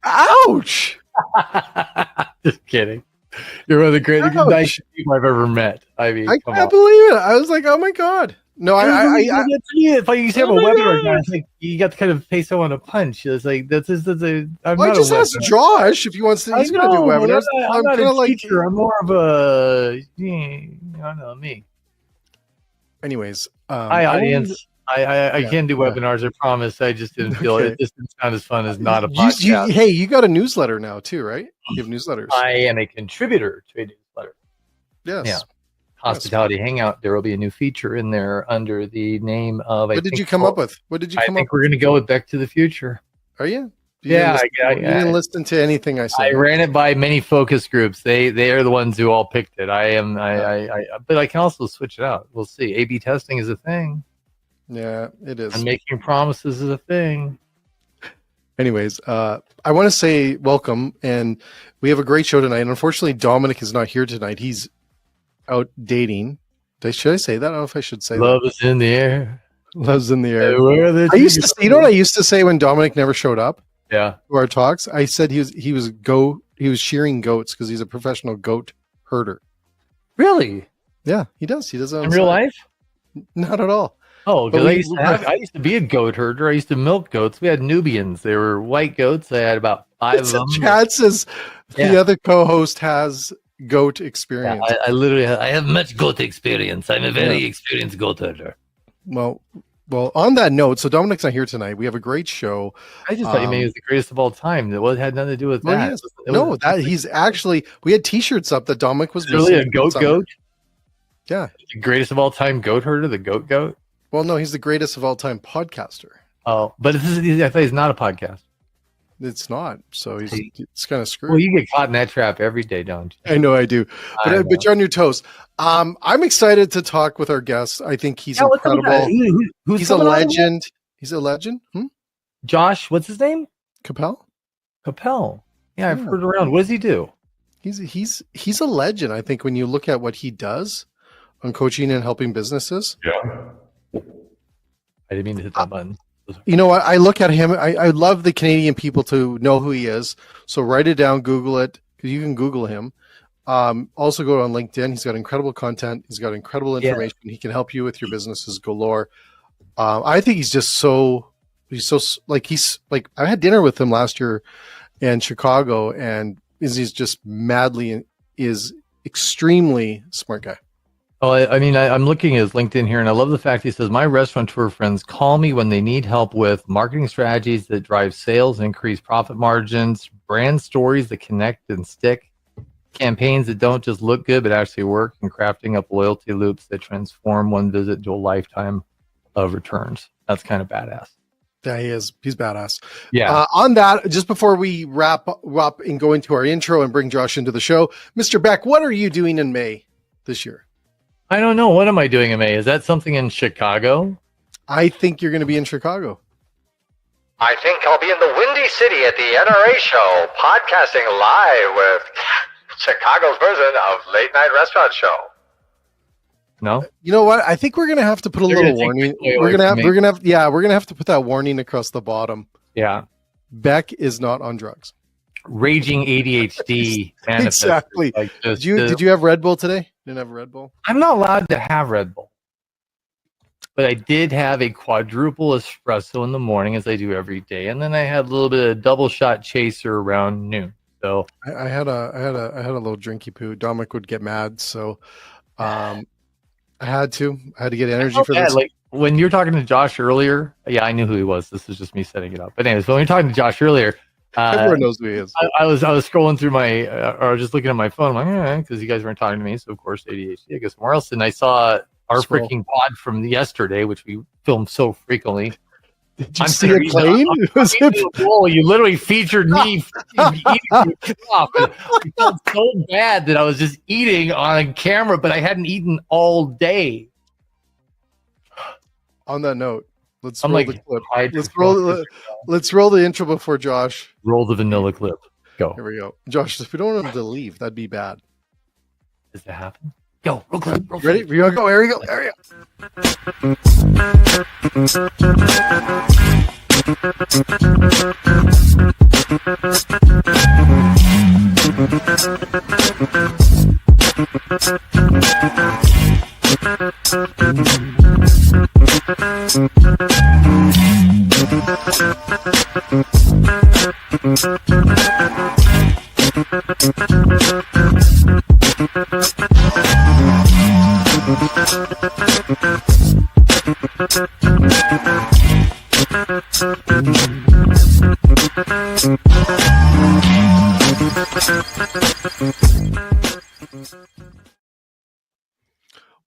Ouch! Just kidding. You're one of the greatest, nicest people I've ever met. I mean, I can't believe it. I was like, oh my God. No, if I used to have a webinar, guy, it's like you got to kind of pay someone a punch. It's like I just asked Josh if he wants to. He's going to do webinars. I'm not a teacher. I'm more of a, I don't know, me. Anyways, hi audience. I can do webinars. I promise. I just didn't feel it. Just didn't sound as fun as not a podcast. Hey, you got a newsletter now too, right? You have newsletters. I am a contributor to a newsletter. Yes. Yeah. Hospitality Hangout. There will be a new feature in there under the name of. What did you come up with? What did you come up with? I think we're going to go with Back to the Future. Are you? You didn't listen to anything I said. I ran it by many focus groups. They are the ones who all picked it. But I can also switch it out. We'll see. A/B testing is a thing. Yeah, it is. And making promises is a thing. Anyways, I want to say welcome, and we have a great show tonight. And unfortunately, Dominic is not here tonight. He's out dating. Should I say that? I don't know if I should say Love is in the air. Love's in the air. I used to say, you know what I used to say when Dominic never showed up? Yeah. To our talks, I said he was shearing goats because he's a professional goat herder. Really? Yeah, he does. He does it in real life? Not at all. Oh, because I used to be a goat herder. I used to milk goats. We had Nubians. They were white goats. I had about 5 of them. Chad says the other co-host has goat experience. Yeah, I literally have much goat experience. I'm a very experienced goat herder. Well, on that note, so Dominic's not here tonight. We have a great show. I just thought you mean he was the greatest of all time. It had nothing to do with that. He's actually. We had T-shirts up that Dominic was really a goat. Yeah, the greatest of all time goat herder, the goat. Well, no, he's the greatest of all time podcaster. Oh, but I thought he's not a podcast. It's not, so it's kind of screwed. Well, you get caught in that trap every day, don't you? I know I do, but you're on your toes. I'm excited to talk with our guest. I think he's incredible. He's a legend. He's a legend. Josh, what's his name? Kopel. Yeah, I've heard around. What does he do? He's a legend. I think when you look at what he does on coaching and helping businesses. Yeah. I didn't mean to hit that button. You know what? I look at him. I love the Canadian people to know who he is. So write it down, Google it, because you can Google him. Also go on LinkedIn. He's got incredible content. He's got incredible information. Yeah. He can help you with your businesses galore. I think he's like I had dinner with him last year in Chicago, and he's just is extremely smart guy. Oh, I'm looking at his LinkedIn here, and I love the fact he says, my restaurateur friends call me when they need help with marketing strategies that drive sales, increase profit margins, brand stories that connect and stick, campaigns that don't just look good but actually work, and crafting up loyalty loops that transform one visit into a lifetime of returns. That's kind of badass. Yeah, he is. He's badass. Yeah. On that, just before we wrap up and go into our intro and bring Josh into the show, Mr. Beck, what are you doing in May this year? I don't know. What am I doing in May? Is that something in Chicago? I think you're going to be in Chicago. I think I'll be in the Windy City at the NRA show, podcasting live with Chicago's version of Late Night Restaurant Show. No? You know what? I think we're going to have to put a little warning. We're going to have to put that warning across the bottom. Yeah. Beck is not on drugs. Raging ADHD. Exactly. Did you have Red Bull today? Didn't have a Red Bull? I'm not allowed to have Red Bull. But I did have a quadruple espresso in the morning, as I do every day, and then I had a little bit of double shot chaser around noon. So I had a little drinky poo. Dominic would get mad, so I had to get energy for this. Like when you're talking to Josh earlier, yeah, I knew who he was. This is just me setting it up. But anyways, when you're talking to Josh earlier, everyone knows who he is. I was scrolling through or just looking at my phone. I'm like, because you guys weren't talking to me, so of course ADHD. I guess somewhere else, and I saw our freaking pod from yesterday, which we filmed so frequently. Did you see a plane? You literally featured me eating stuff. I felt so bad that I was just eating on camera, but I hadn't eaten all day. On that note, let's roll the clip. Let's roll the intro before Josh. Roll the vanilla clip. Go. Here we go. Josh, if we don't want him to leave, that'd be bad. Does that happen? Go. Roll clip. Ready? Here we go. Here we go. There we go.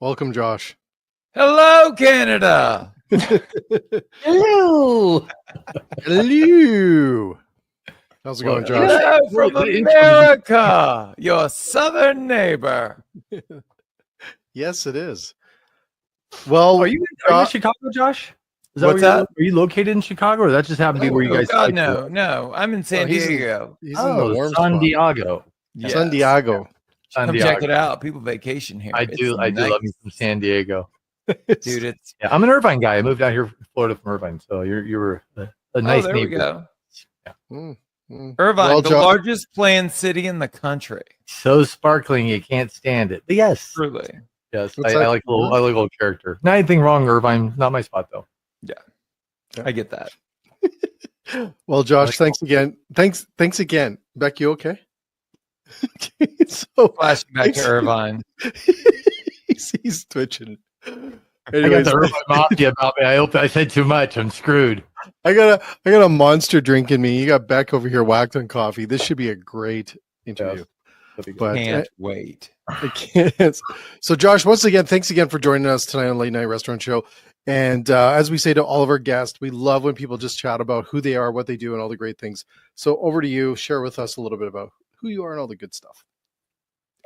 Welcome, Josh. Hello, Canada. Hello. Hello. How's it going, Josh? Hello from America, your southern neighbor. Yes, it is. Well, Are you in Chicago, Josh? Is What's where that? Are you located in Chicago, or that just happened to be where you guys? God, no. I'm in San he's in- Diego. He's in the warm San spot. Diego. Yes. San Diego. San Come Diego. check it out. People vacation here. I It's do nice. love me some San Diego. Dude. It's Yeah, I'm an Irvine guy. I moved out here from Florida from Irvine, so you were a nice there neighbor. we go. Mm, mm. Irvine, Well, the Josh- largest planned city in the country. So sparkling, you can't stand it. But yes, Truly. yes, What's I that? like a little character. Not anything wrong, Irvine. Not my spot though. I get that. Well, Josh, thanks again. Thanks again. Beck, you okay? So Flashing back to Irvine. he's twitching. I got Anyways, the Irvine Mafia about me. I hope I said too much. I'm screwed. I got a monster drink in me. You got Beck over here whacked on coffee. This should be a great interview. But Can't wait. I can't. So, Josh, once again, thanks again for joining us tonight on Late Night Restaurant Show. And as we say to all of our guests, we love when people just chat about who they are, what they do, and all the great things. So, over to you. Share with us a little bit about who you are and all the good stuff.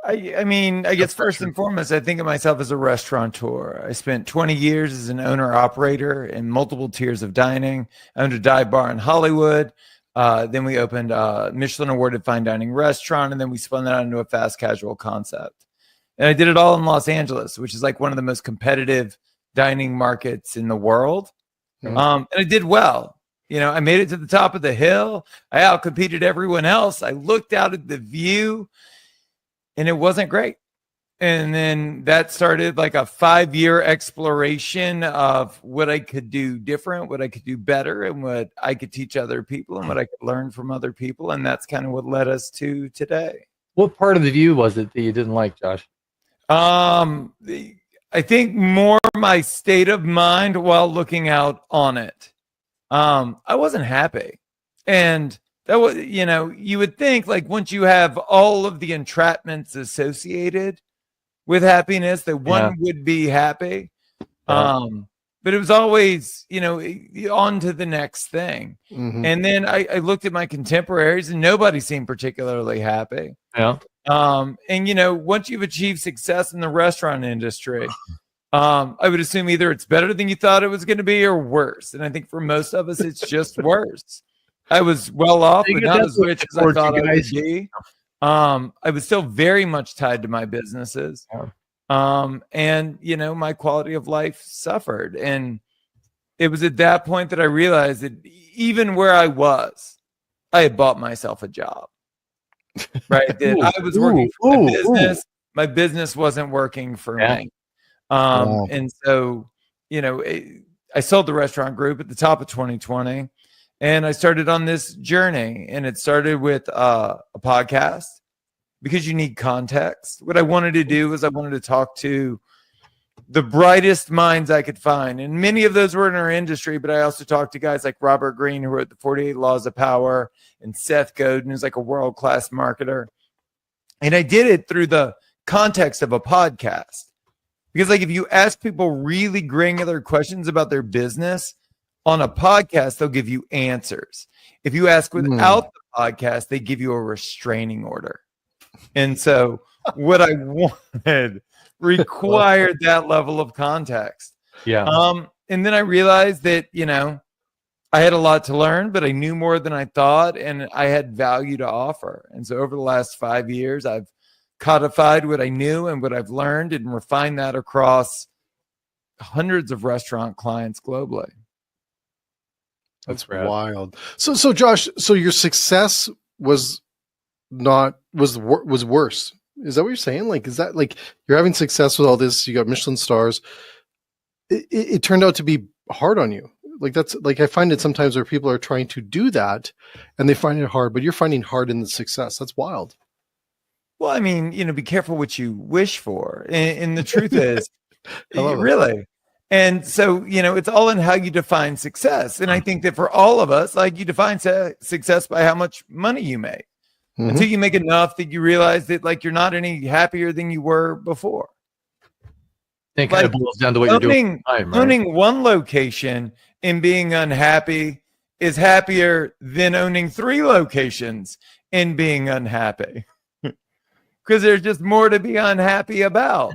I mean, I guess first and foremost, I think of myself as a restaurateur. I spent 20 years as an owner-operator in multiple tiers of dining. I owned a dive bar in Hollywood. Then we opened a Michelin-awarded fine dining restaurant, and then we spun that out into a fast casual concept. And I did it all in Los Angeles, which is like one of the most competitive dining markets in the world. Mhm. And I did well. You know, I made it to the top of the hill. I outcompeted everyone else. I looked out at the view, and it wasn't great. And then that started like a 5-year exploration of what I could do different, what I could do better, and what I could teach other people and what I could learn from other people. And that's kind of what led us to today. What part of the view was it that you didn't like, Josh? I think more my state of mind while looking out on it. I wasn't happy. And that was, you know, you would think like once you have all of the entrapments associated with happiness, that one would be happy. But it was always, you know, on to the next thing. Mhm. And then I looked at my contemporaries and nobody seemed particularly happy. Yeah. And you know, once you've achieved success in the restaurant industry, I would assume either it's better than you thought it was going to be or worse. And I think for most of us, it's just worse. I was well off, but not as rich as I thought I would be. I was still very much tied to my businesses. And you know, my quality of life suffered. And it was at that point that I realized that even where I was, I had bought myself a job. Right. That I was working for my business. My business wasn't working for me. And so, you know, I sold the restaurant group at the top of 2020, and I started on this journey. And it started with a podcast because you need context. What I wanted to do was I wanted to talk to the brightest minds I could find. And many of those were in our industry, but I also talked to guys like Robert Greene, who wrote the 48 Laws of Power, and Seth Godin, who's like a world-class marketer. And I did it through the context of a podcast. Because like if you ask people really granular questions about their business on a podcast, they'll give you answers. If you ask without the podcast, they give you a restraining order. And so what I wanted required that level of context. Yeah. And then I realized that, you know, I had a lot to learn, but I knew more than I thought, and I had value to offer. And so over the last 5 years, I've codified what I knew and what I've learned and refined that across hundreds of restaurant clients globally. That's rad. wild. So Josh, so your success was worse. Is that what you're saying? Like, is that like you're having success with all this? You got Michelin stars. It turned out to be hard on you. Like that's like I find it sometimes where people are trying to do that and they find it hard, but you're finding hard in the success. That's wild. Well, I mean, be careful what you wish for. And the truth is, love it. really. And so, it's all in how you define success. And I think that for all of us, like you define success by how much money you make. Mhm. Until you make enough that you realize that like you're not any happier than you were before. It kind of boils down to what you're doing. Owning one location and being unhappy is happier than owning 3 locations and being unhappy. Because there's just more to be unhappy about.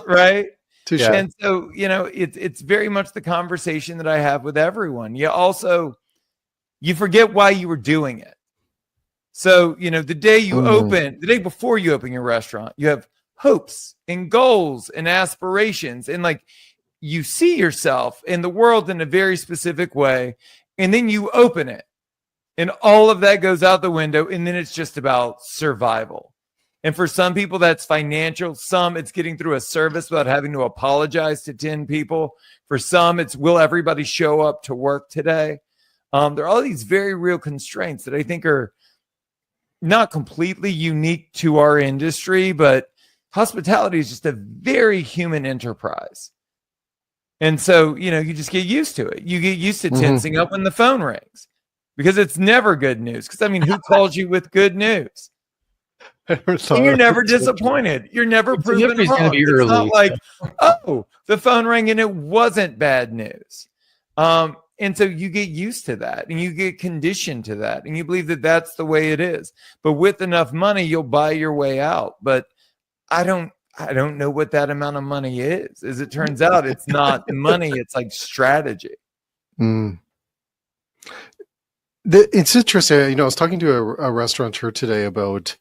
Right? Touche. And so, it's very much the conversation that I have with everyone. You forget why you were doing it. So, the day before you open your restaurant, you have hopes and goals and aspirations. And like you see yourself in the world in a very specific way. And then you open it. And all of that goes out the window. And then it's just about survival. And for some people, that's financial. Some, it's getting through a service without having to apologize to 10 people. For some, it's will everybody show up to work today? There are all these very real constraints that I think are not completely unique to our industry, but hospitality is just a very human enterprise. And so, you just get used to it. You get used to tensing up when the phone rings because it's never good news. Because, I mean, who calls you with good news? And you're never disappointed. You're never proven wrong. It's not like, oh, the phone rang and it wasn't bad news. And so you get used to that and you get conditioned to that and you believe that that's the way it is. But with enough money, you'll buy your way out. But I don't know what that amount of money is. As it turns out, it's not money. It's like strategy. It's interesting. I was talking to a restaurateur today about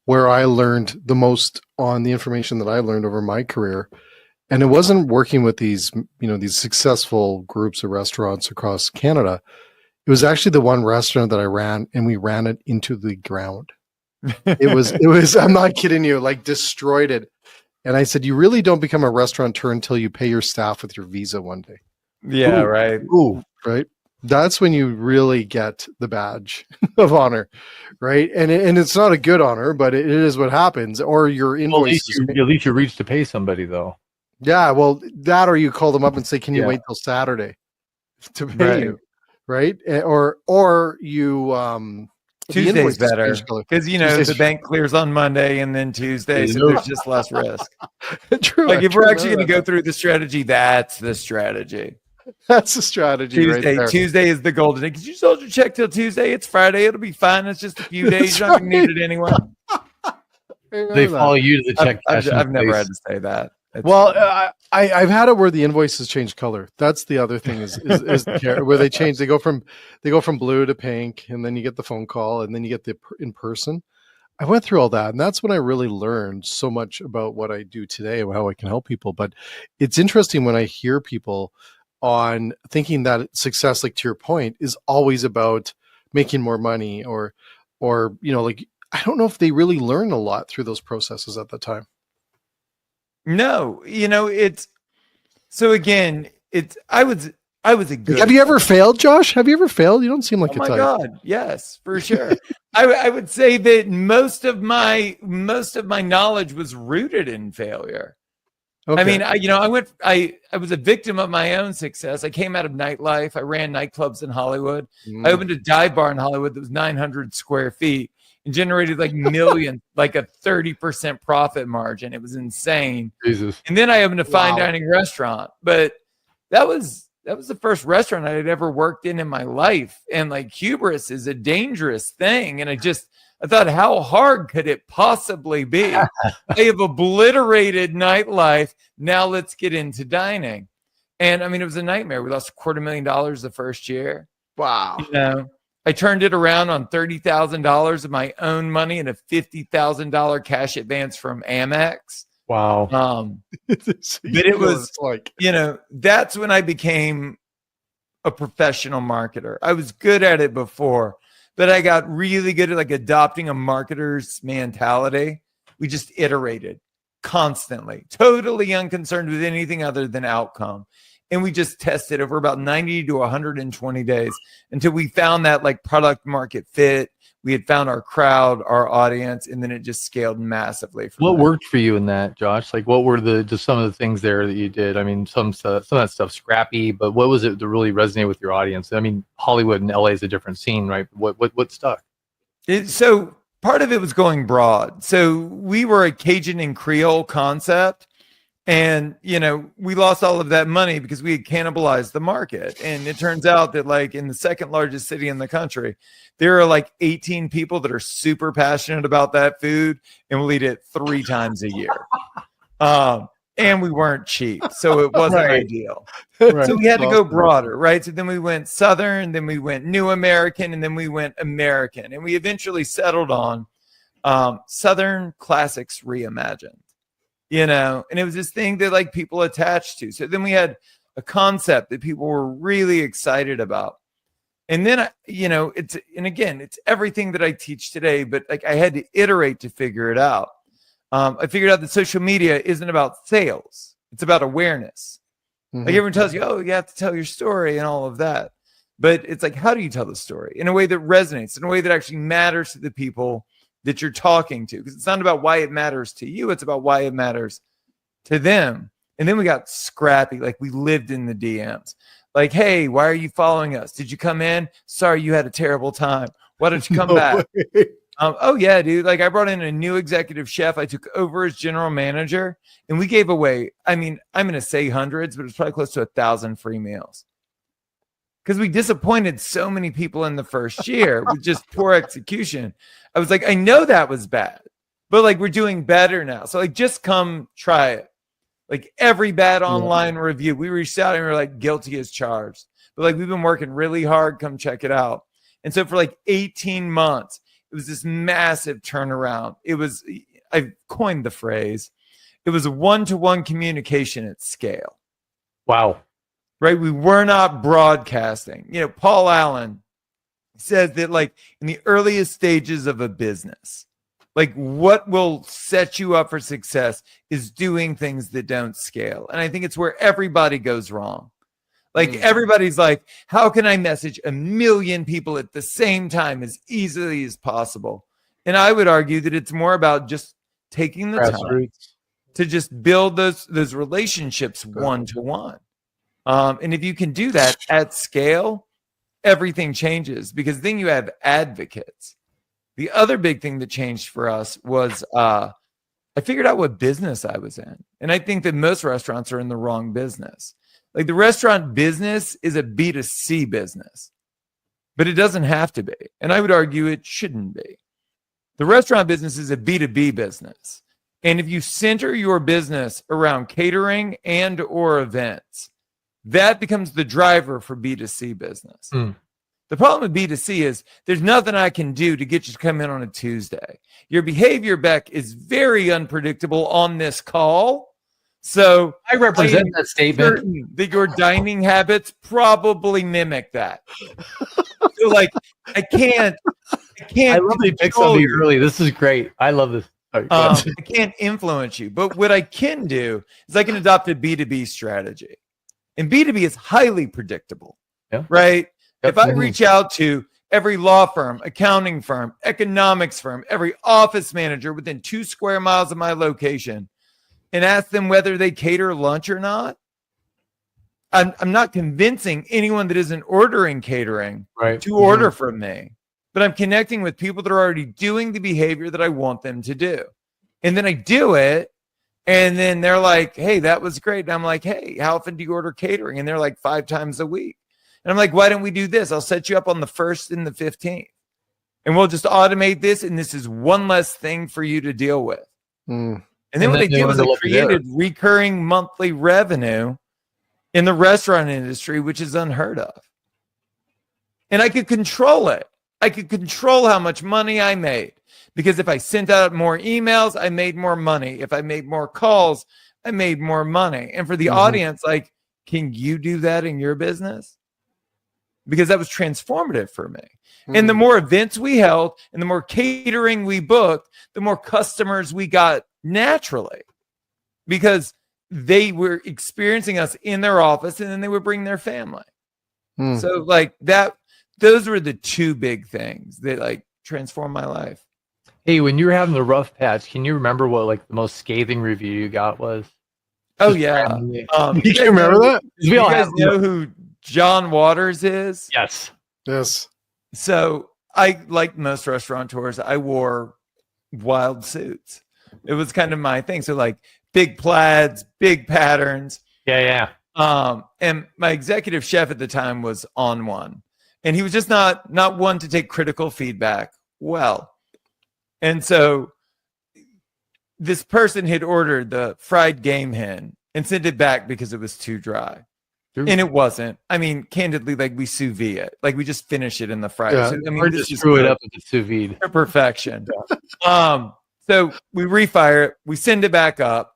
where I learned the most on the information that I learned over my career. And it wasn't working with these successful groups of restaurants across Canada. It was actually the one restaurant that I ran, and we ran it into the ground. It was, I'm not kidding you, like destroyed it. And I said, you really don't become a restaurateur until you pay your staff with your visa one day. Yeah, right. Ooh, right. That's when you really get the badge of honor, right? And it's not a good honor, but it is what happens. Or your invoice. At least you reach to pay somebody, though. Yeah, well, that or you call them up and say, "Can you wait till Saturday to pay you?" Right? Or you Tuesday's better because the bank clears on Monday and then Tuesday, so there's just less risk. True. Like if we're actually going to go through the strategy, that's the strategy. That's the strategy. Tuesday, right there. Tuesday is the golden day because you sold your check till Tuesday. It's Friday. It'll be fine. It's just a few days. You're not going to need it anyway. They follow you to the check. I've never had to say that. I've had it where the invoices change color. That's the other thing is where they change. They go from blue to pink, and then you get the phone call, and then you get the in person. I went through all that, and that's when I really learned so much about what I do today and how I can help people. But it's interesting when I hear people on thinking that success, like to your point, is always about making more money or like I don't know if they really learn a lot through those processes at the time. No, it's so again, I was a good. Have you ever failed, Josh? Have you ever failed? You don't seem like oh my God, yes, for sure. I would say that most of my knowledge was rooted in failure. Okay. I mean, I was a victim of my own success. I came out of nightlife. I ran nightclubs in Hollywood. I opened a dive bar in Hollywood that was 900 square feet and generated like millions, like a 30% profit margin. It was insane. Jesus. And then I opened a fine dining restaurant, but that was the first restaurant I had ever worked in my life. And like hubris is a dangerous thing. And I thought, how hard could it possibly be? I have obliterated nightlife. Now let's get into dining. And I mean, it was a nightmare. We lost $250,000 the first year. Wow. I turned it around on $30,000 of my own money and a $50,000 cash advance from Amex. Wow. But it was like, that's when I became a professional marketer. I was good at it before, but I got really good at like adopting a marketer's mentality. We just iterated constantly, totally unconcerned with anything other than outcome. And we just tested over about 90 to 120 days until we found that like product market fit. We had found our crowd, our audience, and then it just scaled massively. What worked for you in that, Josh? Like, what were just some of the things there that you did? I mean, some of that stuff scrappy, but what was it that really resonated with your audience? I mean, Hollywood and LA is a different scene, right? What stuck? So part of it was going broad. So we were a Cajun and Creole concept. And, we lost all of that money because we had cannibalized the market. And it turns out that like in the second largest city in the country, there are like 18 people that are super passionate about that food and will eat it 3 times a year. And we weren't cheap, so it wasn't ideal. Right. So we had to go broader, right? So then we went Southern, then we went New American, and then we went American. And we eventually settled on Southern Classics Reimagined. And it was this thing that like people attached to. So then we had a concept that people were really excited about. And then, it's everything that I teach today, but like I had to iterate to figure it out. I figured out that social media isn't about sales. It's about awareness. Mm-hmm. Like everyone tells you, oh, you have to tell your story and all of that. But it's like, how do you tell the story in a way that resonates, in a way that actually matters to the people that you're talking to? Because it's not about why it matters to you. It's about why it matters to them. And then we got scrappy. Like we lived in the DMs. Like, hey, why are you following us? Did you come in? Sorry, you had a terrible time. Why don't you come back? Oh, yeah, dude. Like I brought in a new executive chef. I took over as general manager and we gave away, I'm going to say hundreds, but it's probably close to 1,000 free meals. Because we disappointed so many people in the first year with just poor execution. I was like, I know that was bad, but like we're doing better now. So like just come try it. Like every bad online review, we reached out and we were like guilty as charged. But like we've been working really hard. Come check it out. And so for like 18 months, it was this massive turnaround. I coined the phrase, it was a one-to-one communication at scale. Wow. Right? We were not broadcasting. Paul Allen says that like in the earliest stages of a business, like what will set you up for success is doing things that don't scale. And I think it's where everybody goes wrong. Like everybody's like, how can I message 1 million people at the same time as easily as possible? And I would argue that it's more about just taking the time to just build those relationships one-to-one. And if you can do that at scale, everything changes because then you have advocates. The other big thing that changed for us was I figured out what business I was in. And I think that most restaurants are in the wrong business. Like the restaurant business is a B2C business, but it doesn't have to be. And I would argue it shouldn't be. The restaurant business is a B2B business. And if you center your business around catering and or events, that becomes the driver for B2C business. The problem with B2C is there's nothing I can do to get you to come in on a Tuesday. Your behavior, Beck, is very unpredictable on this call. So I represent that statement. That your dining habits probably mimic that. So like I can't. I love they pick something early. This is great. I love this. I can't influence you, but what I can do is I can adopt a B2B strategy. And B2B is highly predictable, right? Yep. If I reach out to every law firm, accounting firm, economics firm, every office manager within 2 square miles of my location and ask them whether they cater lunch or not, I'm not convincing anyone that isn't ordering catering to order from me, but I'm connecting with people that are already doing the behavior that I want them to do. And then I do it. And then they're like, hey, that was great. And I'm like, hey, how often do you order catering? And they're like 5 times a week. And I'm like, why don't we do this? I'll set you up on the 1st and the 15th. And we'll just automate this. And this is one less thing for you to deal with. And then what they did was they created recurring monthly revenue in the restaurant industry, which is unheard of. And I could control it. I could control how much money I made. Because if I sent out more emails, I made more money. If I made more calls, I made more money. And for the audience, like, can you do that in your business? because that was transformative for me. And the more events we held and the more catering we booked, the more customers we got naturally, because they were experiencing us in their office and then they would bring their family. So like that, those were the two big things that like transformed my life. Hey, when you were having the rough patch, can you remember what like the most scathing review you got was? Oh Just yeah. randomly. You can remember that? You guys know who John Waters is? Yes. Yes. So I, like most restaurateurs, I wore wild suits. It was kind of my thing. So like big plaids, big patterns. Yeah. And my executive chef at the time was on one, and he was just not one to take critical feedback well. And so this person had ordered the fried game hen and sent it back because it was too dry. And it wasn't. I mean, candidly, like we sous vide it. Like we just finish it in the fryer. Yeah. So, I mean, Or this just is screw it good up with the sous vide. to perfection. So we refire it. We send it back up,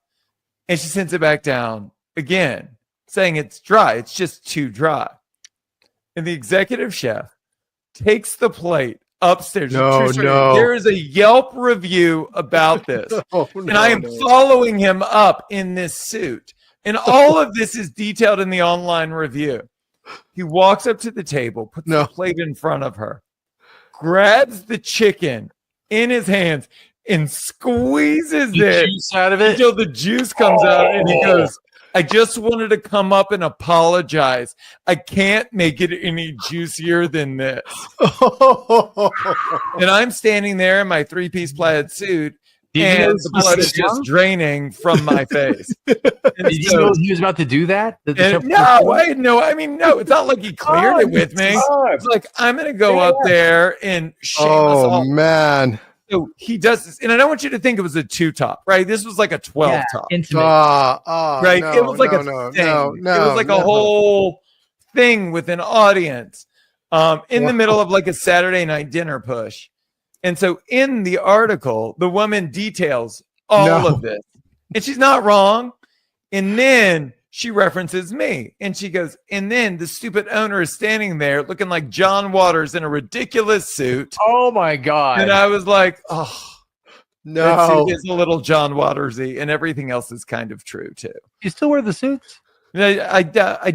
and she sends it back down again, saying it's dry. It's just too dry. And the executive chef takes the plate upstairs. No. There is a Yelp review about this. And I am following him up in this suit. And all of this is detailed in the online review. He walks up to the table, puts the plate in front of her, grabs the chicken in his hands, and squeezes The it juice out of it. until the juice comes out. And he goes, I just wanted to come up and apologize. I can't make it any juicier than this. And I'm standing there in my 3-piece plaid suit, and the blood is just draining from my face. Did you know he was about to do that? No, it's not like he cleared it with me. It's like, I'm going to go up there and shame us all. Man. So he does this, and I don't want you to think it was a 2-top, right? This was like a 12-top. Right? No, it was like a thing. It was like a whole thing with an audience in the middle of like a Saturday night dinner push. And so in the article, the woman details all of this. And she's not wrong. And then she references me. And she goes, and then the stupid owner is standing there looking like John Waters in a ridiculous suit. Oh, my God. And I was like, oh, no. that suit is a little John Watersy. And everything else is kind of true, too. You still wear the suits? I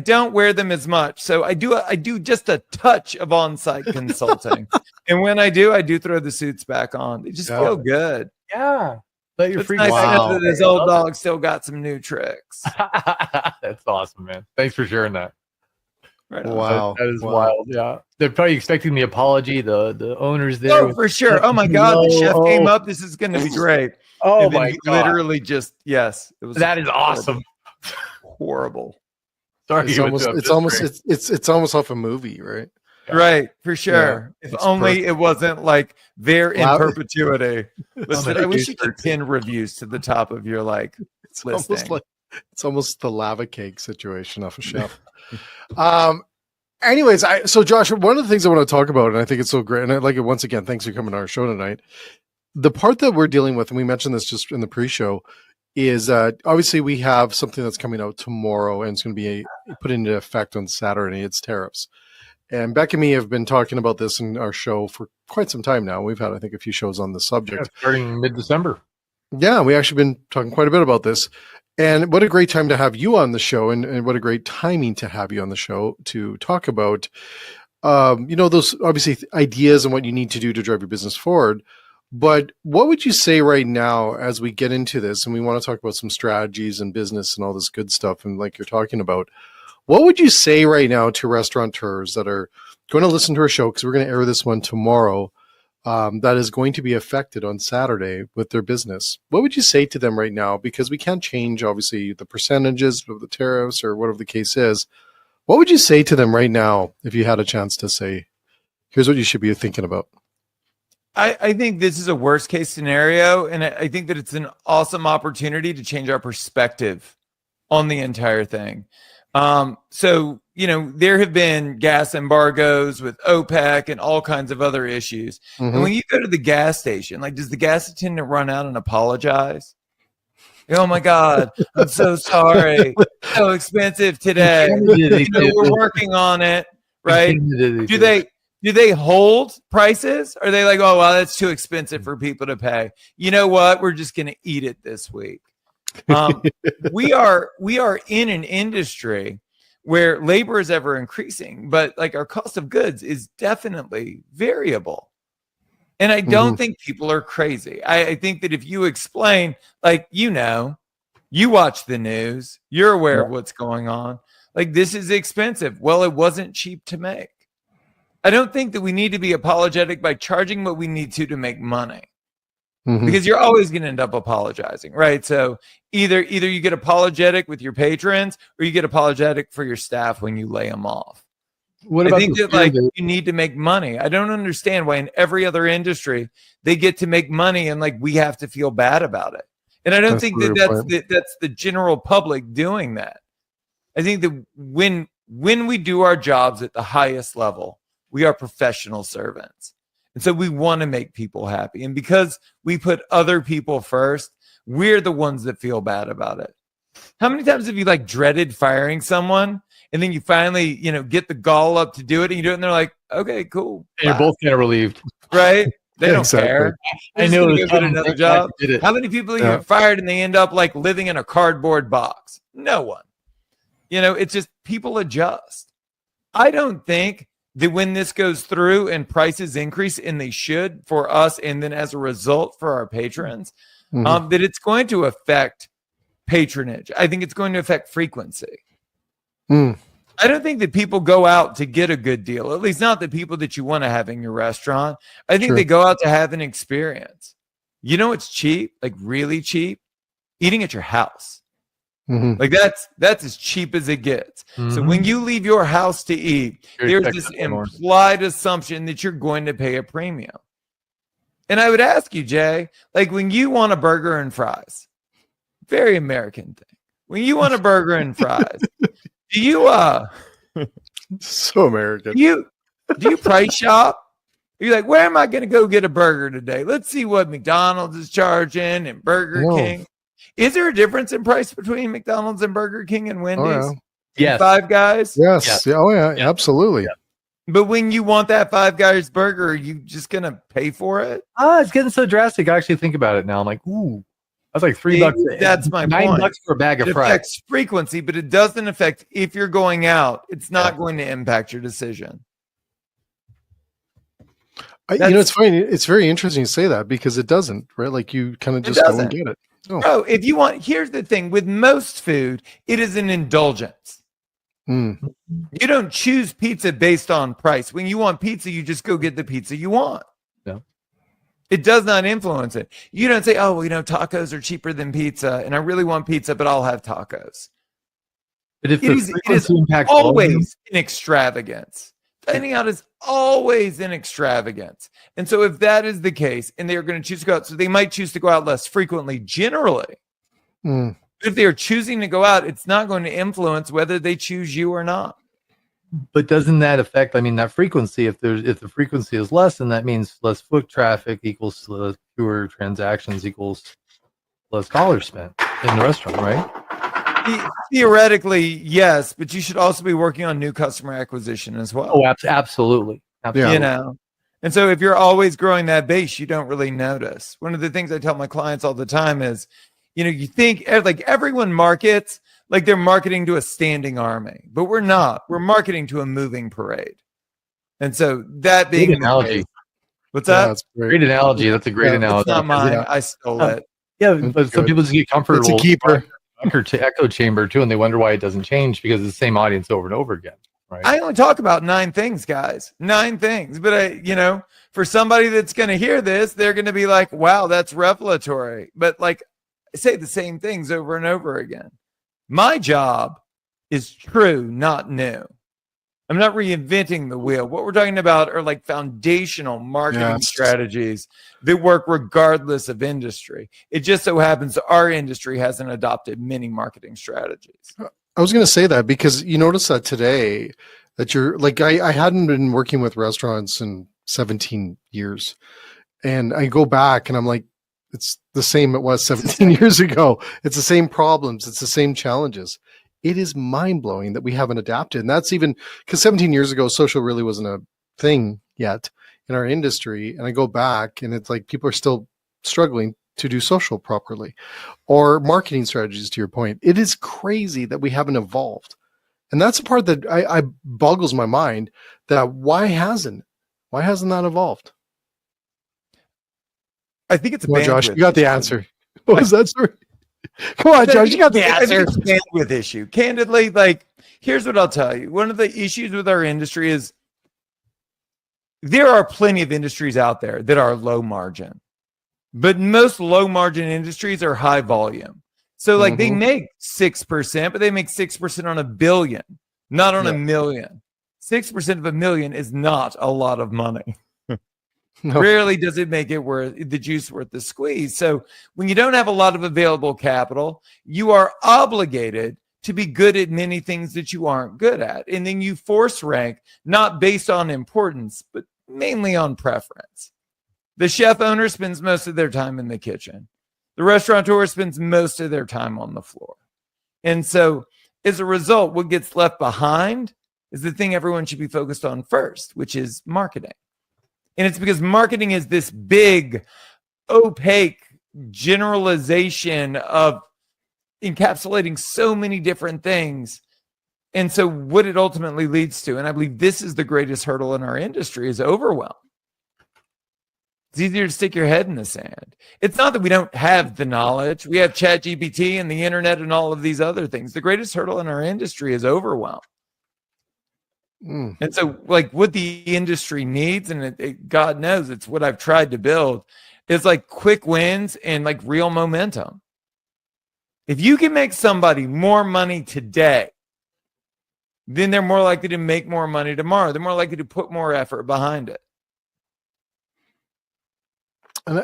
don't wear them as much. So I do just a touch of on-site consulting. And when I do throw the suits back on. They just feel good. Yeah. Let your It's freak nice to know Wow. that this old dog still got some new tricks. That's awesome, man. Thanks for sharing that. Right on. Wow. That is Wow. wild. Yeah. They're probably expecting the apology, the owners there. Oh, for sure. Oh my God. The chef came up. This is going to be great. Oh, And then my he God. literally just, yes. It was That is awesome. horrible. Sorry. It's almost off a movie, right? Right, for sure. Yeah, If it's only perfect. it wasn't like there in Wow. perpetuity. Listen, I wish you T-shirt. could pin reviews to the top of your like It's listing. almost the lava cake situation off a shelf. Anyways, so Josh, one of the things I want to talk about, and I think it's so great, and I like it once again. Thanks for coming to our show tonight. The part that we're dealing with, and we mentioned this just in the pre-show, is obviously we have something that's coming out tomorrow, and it's going to be put into effect on Saturday. It's tariffs. And Beck and me have been talking about this in our show for quite some time now. We've had, I think, a few shows on the subject. Starting mid-December. Yeah, we actually been talking quite a bit about this. And what a great time to have you on the show, and what a great timing to have you on the show to talk about, those obviously ideas and what you need to do to drive your business forward. But what would you say right now as we get into this, and we want to talk about some strategies and business and all this good stuff, and like you're talking about, what would you say right now to restaurateurs that are going to listen to our show, because we're going to air this one tomorrow, that is going to be affected on Saturday with their business? What would you say to them right now? Because we can't change, obviously, the percentages of the tariffs or whatever the case is. What would you say to them right now if you had a chance to say, here's what you should be thinking about? I think this is a worst case scenario, and I think that it's an awesome opportunity to change our perspective on the entire thing. So, there have been gas embargoes with OPEC and all kinds of other issues. Mm-hmm. And when you go to the gas station, like, does the gas attendant run out and apologize? Oh my God, I'm so sorry. So expensive today. We're working on it. right? Do they hold prices? Or are they like, oh, well, that's too expensive for people to pay? You know what? We're just going to eat it this week. We are in an industry where labor is ever increasing, but like our cost of goods is definitely variable. And I don't think people are crazy. I think that if you explain, like, you watch the news, you're aware of what's going on. Like, this is expensive. Well, it wasn't cheap to make. I don't think that we need to be apologetic by charging what we need to make money, because you're always going to end up apologizing, right? So either you get apologetic with your patrons, or you get apologetic for your staff when you lay them off. I think that like you need to make money. I don't understand why in every other industry they get to make money and like we have to feel bad about it. And I don't think that's the general public doing that. I think that when we do our jobs at the highest level, we are professional servants. And so we want to make people happy. And because we put other people first, we're the ones that feel bad about it. How many times have you like dreaded firing someone and then you finally, get the gall up to do it and you do it and they're like, okay, cool. And you're both kind of relieved. Right? They don't care. I know. Get another job. How many people you get fired and they end up like living in a cardboard box? No one. It's just people adjust. I don't think that when this goes through and prices increase, and they should for us, and then as a result for our patrons, that it's going to affect patronage. I think it's going to affect frequency. I don't think that people go out to get a good deal, at least not the people that you want to have in your restaurant. I think they go out to have an experience. You know what's cheap, like really cheap? Eating at your house. Like that's as cheap as it gets. So when you leave your house to eat, there's this implied assumption that you're going to pay a premium. And I would ask you, Jay, like when you want a burger and fries, very American thing. When you want a burger and fries, do you so American. Do you price shop? You're like, where am I going to go get a burger today? Let's see what McDonald's is charging and Burger King. Is there a difference in price between McDonald's and Burger King and Wendy's? Oh, yeah. Yes. Five Guys? Yes. Yeah. Oh, yeah. Absolutely. Yeah. But when you want that Five Guys burger, are you just going to pay for it? It's getting so drastic. I actually think about it now. I'm like, ooh, that's like $3. That's my point. $9 for a bag of fries. It affects frequency, but it doesn't affect if you're going out. It's not going to impact your decision. It's funny. It's very interesting to say that because it doesn't, right? Like you kind of just don't get it. Oh. Bro, if you want, here's the thing with most food, it is an indulgence. You don't choose pizza based on price. When you want pizza, you just go get the pizza you want. Yeah. It does not influence it. You don't say, oh, well, tacos are cheaper than pizza, and I really want pizza, but I'll have tacos. But if it is always an extravagance. Dining out is always an extravagance. And so if that is the case, and they're going to choose to go out, so they might choose to go out less frequently generally. If they're choosing to go out, it's not going to influence whether they choose you or not. But doesn't that affect, that frequency, if the frequency is less, then that means less foot traffic equals fewer transactions equals less dollars spent in the restaurant, right? Theoretically, yes, but you should also be working on new customer acquisition as well. Oh, absolutely. And so if you're always growing that base, you don't really notice. One of the things I tell my clients all the time is, you think like everyone markets like they're marketing to a standing army, but we're not. We're marketing to a moving parade. And so that being an analogy. What's that? That's great analogy. That's a great analogy. It's not mine. I stole it. Yeah, but some people just get comfortable. It's a keeper. Echo chamber too, and they wonder why it doesn't change because it's the same audience over and over again. Right? I only talk about 9 things, guys. 9 things. But for somebody that's going to hear this, they're going to be like, wow, that's revelatory. But like I say the same things over and over again. My job is true, not new. I'm not reinventing the wheel. What we're talking about are like foundational marketing strategies that work regardless of industry. It just so happens our industry hasn't adopted many marketing strategies. I was going to say that because you notice that today that you're like, I hadn't been working with restaurants in 17 years. And I go back and I'm like, it's the same it was 17 years ago. It's the same problems. It's the same challenges. It is mind blowing that we haven't adapted. And that's even because 17 years ago, social really wasn't a thing yet in our industry. And I go back and it's like people are still struggling to do social properly, or marketing strategies, to your point. It is crazy that we haven't evolved. And that's the part that I boggles my mind, that why hasn't that evolved? I think it's a Well, Josh, bandwidth you got the issue. answer. What was that story? Come on, Josh, you got the I think answer. it's a bandwidth issue. Candidly, like, here's what I'll tell you. One of the issues with our industry is there are plenty of industries out there that are low margin, but most low margin industries are high volume. So like they make 6%, but they make 6% on $1 billion, not on $1 million. 6% of $1 million is not a lot of money. No. Rarely does it make it worth the juice worth the squeeze. So when you don't have a lot of available capital, you are obligated to be good at many things that you aren't good at. And then you force rank, not based on importance, but mainly on preference. The chef owner spends most of their time in the kitchen. The restaurateur spends most of their time on the floor. And so as a result, what gets left behind is the thing everyone should be focused on first, which is marketing. And it's because marketing is this big, opaque generalization of encapsulating so many different things. And so what it ultimately leads to, and I believe this is the greatest hurdle in our industry, is overwhelm. It's easier to stick your head in the sand. It's not that we don't have the knowledge. We have ChatGPT and the internet and all of these other things. The greatest hurdle in our industry is overwhelm. And so like what the industry needs, and God knows it's what I've tried to build, is like quick wins and like real momentum. If you can make somebody more money today, then they're more likely to make more money tomorrow. They're more likely to put more effort behind it.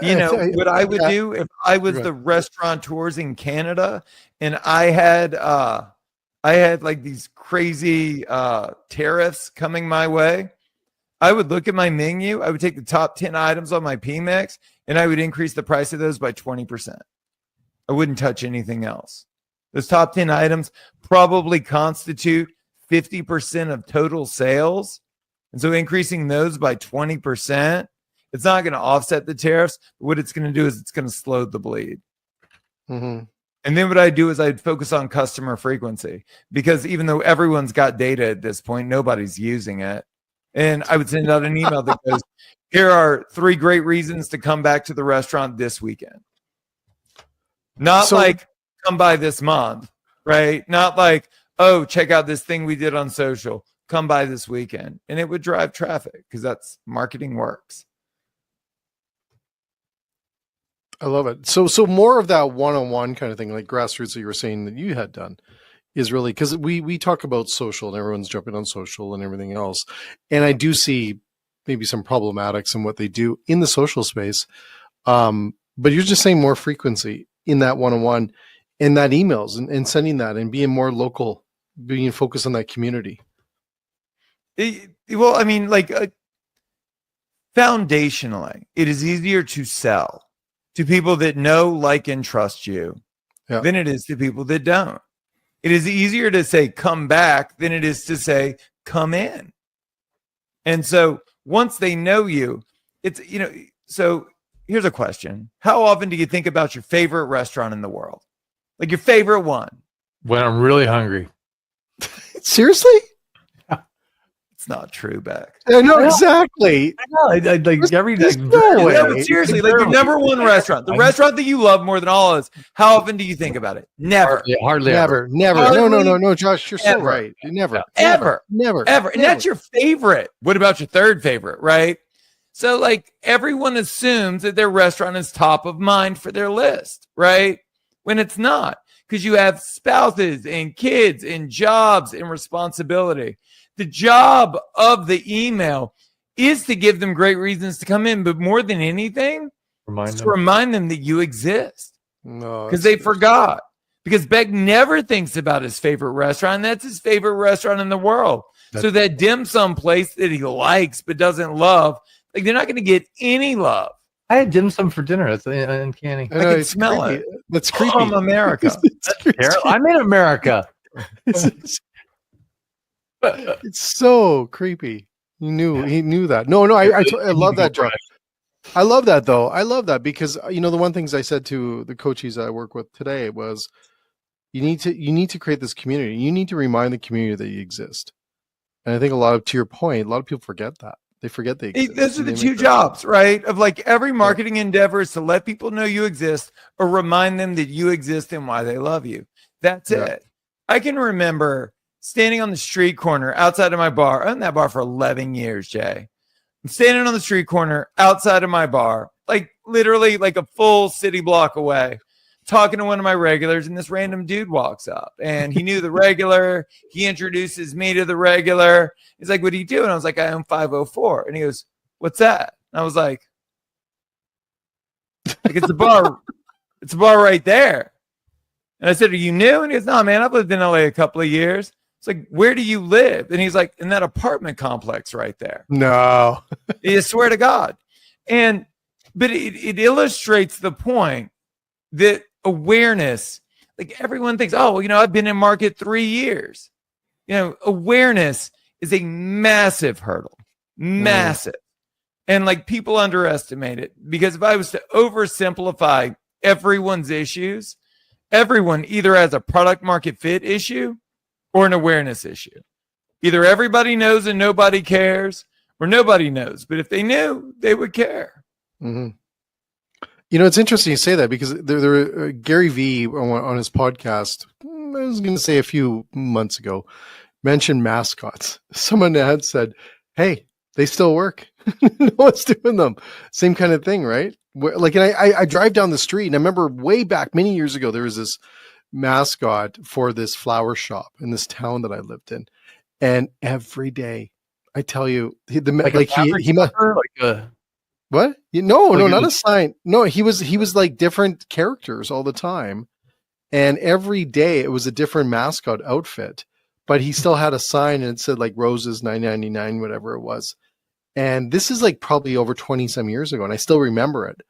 You know, what I would do if I was the restaurateurs in Canada and I had like these crazy tariffs coming my way, I would look at my menu. I would take the top 10 items on my PMEX and I would increase the price of those by 20%. I wouldn't touch anything else. Those top 10 items probably constitute 50% of total sales. And so increasing those by 20%, it's not going to offset the tariffs. But what it's going to do is it's going to slow the bleed. And then what I do is I'd focus on customer frequency, because even though everyone's got data at this point, nobody's using it. And I would send out an email that goes, here are 3 great reasons to come back to the restaurant this weekend. Not like come by this month, right? Not like, oh, check out this thing we did on social. Come by this weekend. And it would drive traffic because that's marketing works. I love it. So more of that one-on-one kind of thing, like grassroots that you were saying that you had done, is really because we talk about social and everyone's jumping on social and everything else. And I do see maybe some problematics in what they do in the social space. But you're just saying more frequency in that one-on-one and that emails and sending that and being more local, being focused on that community. Well, I mean, like foundationally, it is easier to sell to people that know, like, and trust you than it is to people that don't. It is easier to say, come back, than it is to say, come in. And so once they know you, it's, you know, so here's a question. How often do you think about your favorite restaurant in the world? Like your favorite one? When I'm really hungry. Seriously? It's not true, Beck. I know, exactly. I know. I like every day. No way. No, but seriously, like your number one restaurant, the restaurant that you love more than all others, how often do you think about it? Never. Hardly Never. Hardly No, Josh, you're so right. Never. Ever. And that's your favorite. What about your third favorite, right? So like everyone assumes that their restaurant is top of mind for their list, right? When it's not, because you have spouses and kids and jobs and responsibility. The job of the email is to give them great reasons to come in, but more than anything, remind them that you exist. No, because they forgot. Because Beck never thinks about his favorite restaurant. And that's his favorite restaurant in the world. So that dim sum place that he likes but doesn't love, like they're not going to get any love. I had dim sum for dinner. That's uncanny. I can smell it. That's creepy. From America. I'm in America. It's so creepy. He knew that. No, I love that, John. I love that though. I love that because the one things I said to the coaches I work with today was you need to create this community. You need to remind the community that you exist. And I think to your point, a lot of people forget that. They forget they exist. Those are the two jobs, right? Of like every marketing endeavor is to let people know you exist or remind them that you exist and why they love you. That's it. I can remember standing on the street corner outside of my bar. I owned that bar for 11 years, Jay. I'm standing on the street corner outside of my bar, like literally like a full city block away, talking to one of my regulars, and this random dude walks up and he knew the regular. He introduces me to the regular. He's like, "What do you do?" And I was like, "I own 504." And he goes, "What's that?" And I was like it's a bar. It's a bar right there. And I said, "Are you new?" And he goes, "No, man, I've lived in LA a couple of years." It's like, "Where do you live?" And he's like, "In that apartment complex right there." No. I swear to God. But it illustrates the point that awareness, like everyone thinks, "Oh, well, I've been in market 3 years." Awareness is a massive hurdle, massive. And like people underestimate it because if I was to oversimplify everyone's issues, everyone either has a product market fit issue or an awareness issue. Either everybody knows and nobody cares, or nobody knows. But if they knew, they would care. Mm-hmm. It's interesting you say that because there Gary Vee on his podcast, I was going to say a few months ago, mentioned mascots. Someone had said, "Hey, they still work. No one's doing them." Same kind of thing, right? And I drive down the street, and I remember way back many years ago, there was this mascot for this flower shop in this town that I lived in, and every day, I tell you, what? No, not a sign. No, he was like different characters all the time, and every day it was a different mascot outfit. But he still had a sign, and it said like roses $9.99, whatever it was. And this is like probably over 20 some years ago, and I still remember it.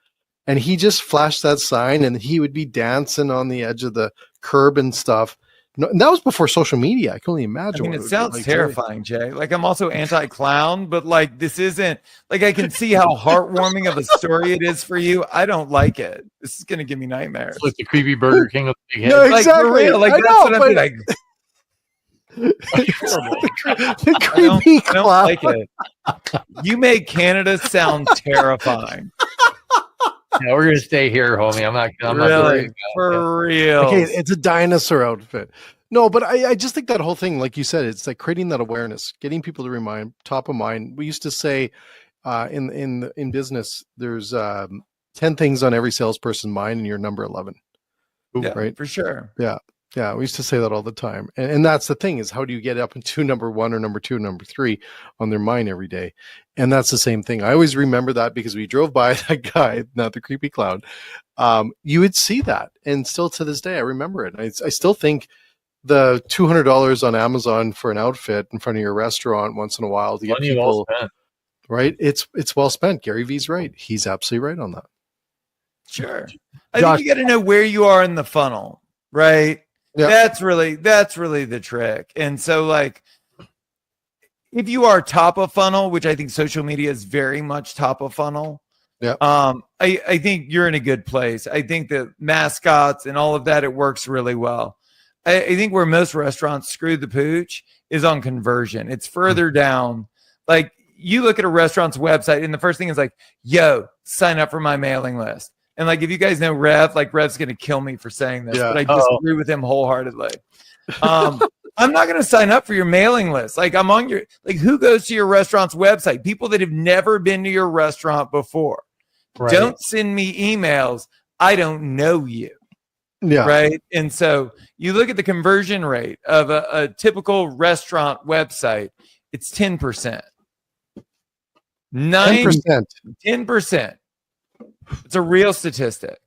And he just flashed that sign, and he would be dancing on the edge of the curb and stuff. No, and that was before social media. I can only imagine. It sounds like terrifying, Jay. Like I'm also anti-clown, but like this isn't like I can see how heartwarming of a story it is for you. I don't like it. This is gonna give me nightmares. It's like the creepy Burger King with the big head. No, exactly. Like for real. Like that's what I'm like. The creepy I don't like it. You make Canada sound terrifying. Yeah, we're gonna stay here, homie. I'm not really for real. Okay, it's a dinosaur outfit. No, but I just think that whole thing, like you said, it's like creating that awareness, getting people to remind, top of mind. We used to say in business, there's 10 things on every salesperson's mind, and you're number 11. Yeah, right? For sure. Yeah, we used to say that all the time. And that's the thing is, how do you get up into number 1 or number 2, number 3 on their mind every day? And that's the same thing. I always remember that because we drove by that guy, not the creepy clown. You would see that. And still to this day, I remember it. I still think the $200 on Amazon for an outfit in front of your restaurant once in a while to get people, right? It's well spent. Gary Vee's right. He's absolutely right on that. Sure. I think you got to know where you are in the funnel, right? Yep. That's really the trick. And so like if you are top of funnel, which I think social media is very much top of funnel, I think you're in a good place. I think that mascots and all of that, it works really well. I think where most restaurants screw the pooch is on conversion. It's further down. Like you look at a restaurant's website and the first thing is like, "Yo, sign up for my mailing list." And like, if you guys know Rev, like Rev's going to kill me for saying this, but I disagree with him wholeheartedly. I'm not going to sign up for your mailing list. Like I'm on your, like who goes to your restaurant's website? People that have never been to your restaurant before. Right. Don't send me emails. I don't know you. Yeah. Right. And so you look at the conversion rate of a typical restaurant website, it's 10%. 10%. It's a real statistic.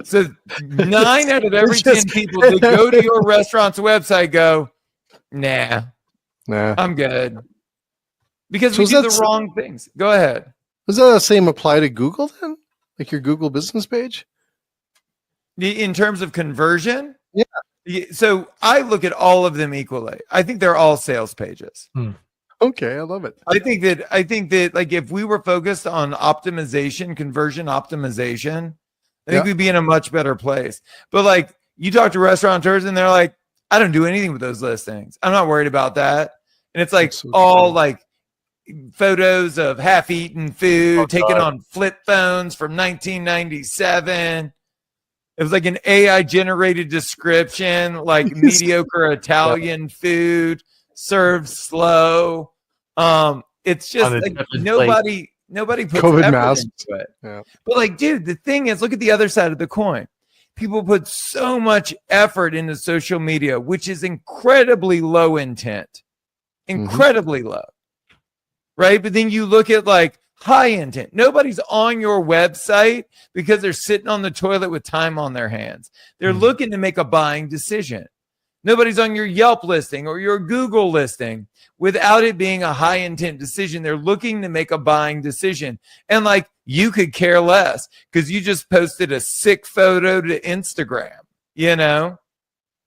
So 9 out of every 10 people that go to your restaurant's website go, nah, I'm good. Because we do the wrong things. Go ahead. Does that same apply to Google then? Like your Google business page? In terms of conversion? So I look at all of them equally. I think they're all sales pages. Okay, I love it. I think that like if we were focused on optimization, conversion optimization, I think we'd be in a much better place. But like you talk to restaurateurs and they're like, I don't do anything with those listings. I'm not worried about that. And it's like all like photos of half-eaten food taken on flip phones from 1997. It was like an AI generated description, like mediocre Italian food served slow. It's just like nobody puts COVID effort masks. into it. Yeah. But like, dude, the thing is, look at the other side of the coin. People put so much effort into social media, which is incredibly low intent, incredibly low, right? But then you look at like high intent. Nobody's on your website because they're sitting on the toilet with time on their hands. They're looking to make a buying decision. Nobody's on your Yelp listing or your Google listing without it being a high intent decision. They're looking to make a buying decision. And like you could care less because you just posted a sick photo to Instagram, you know?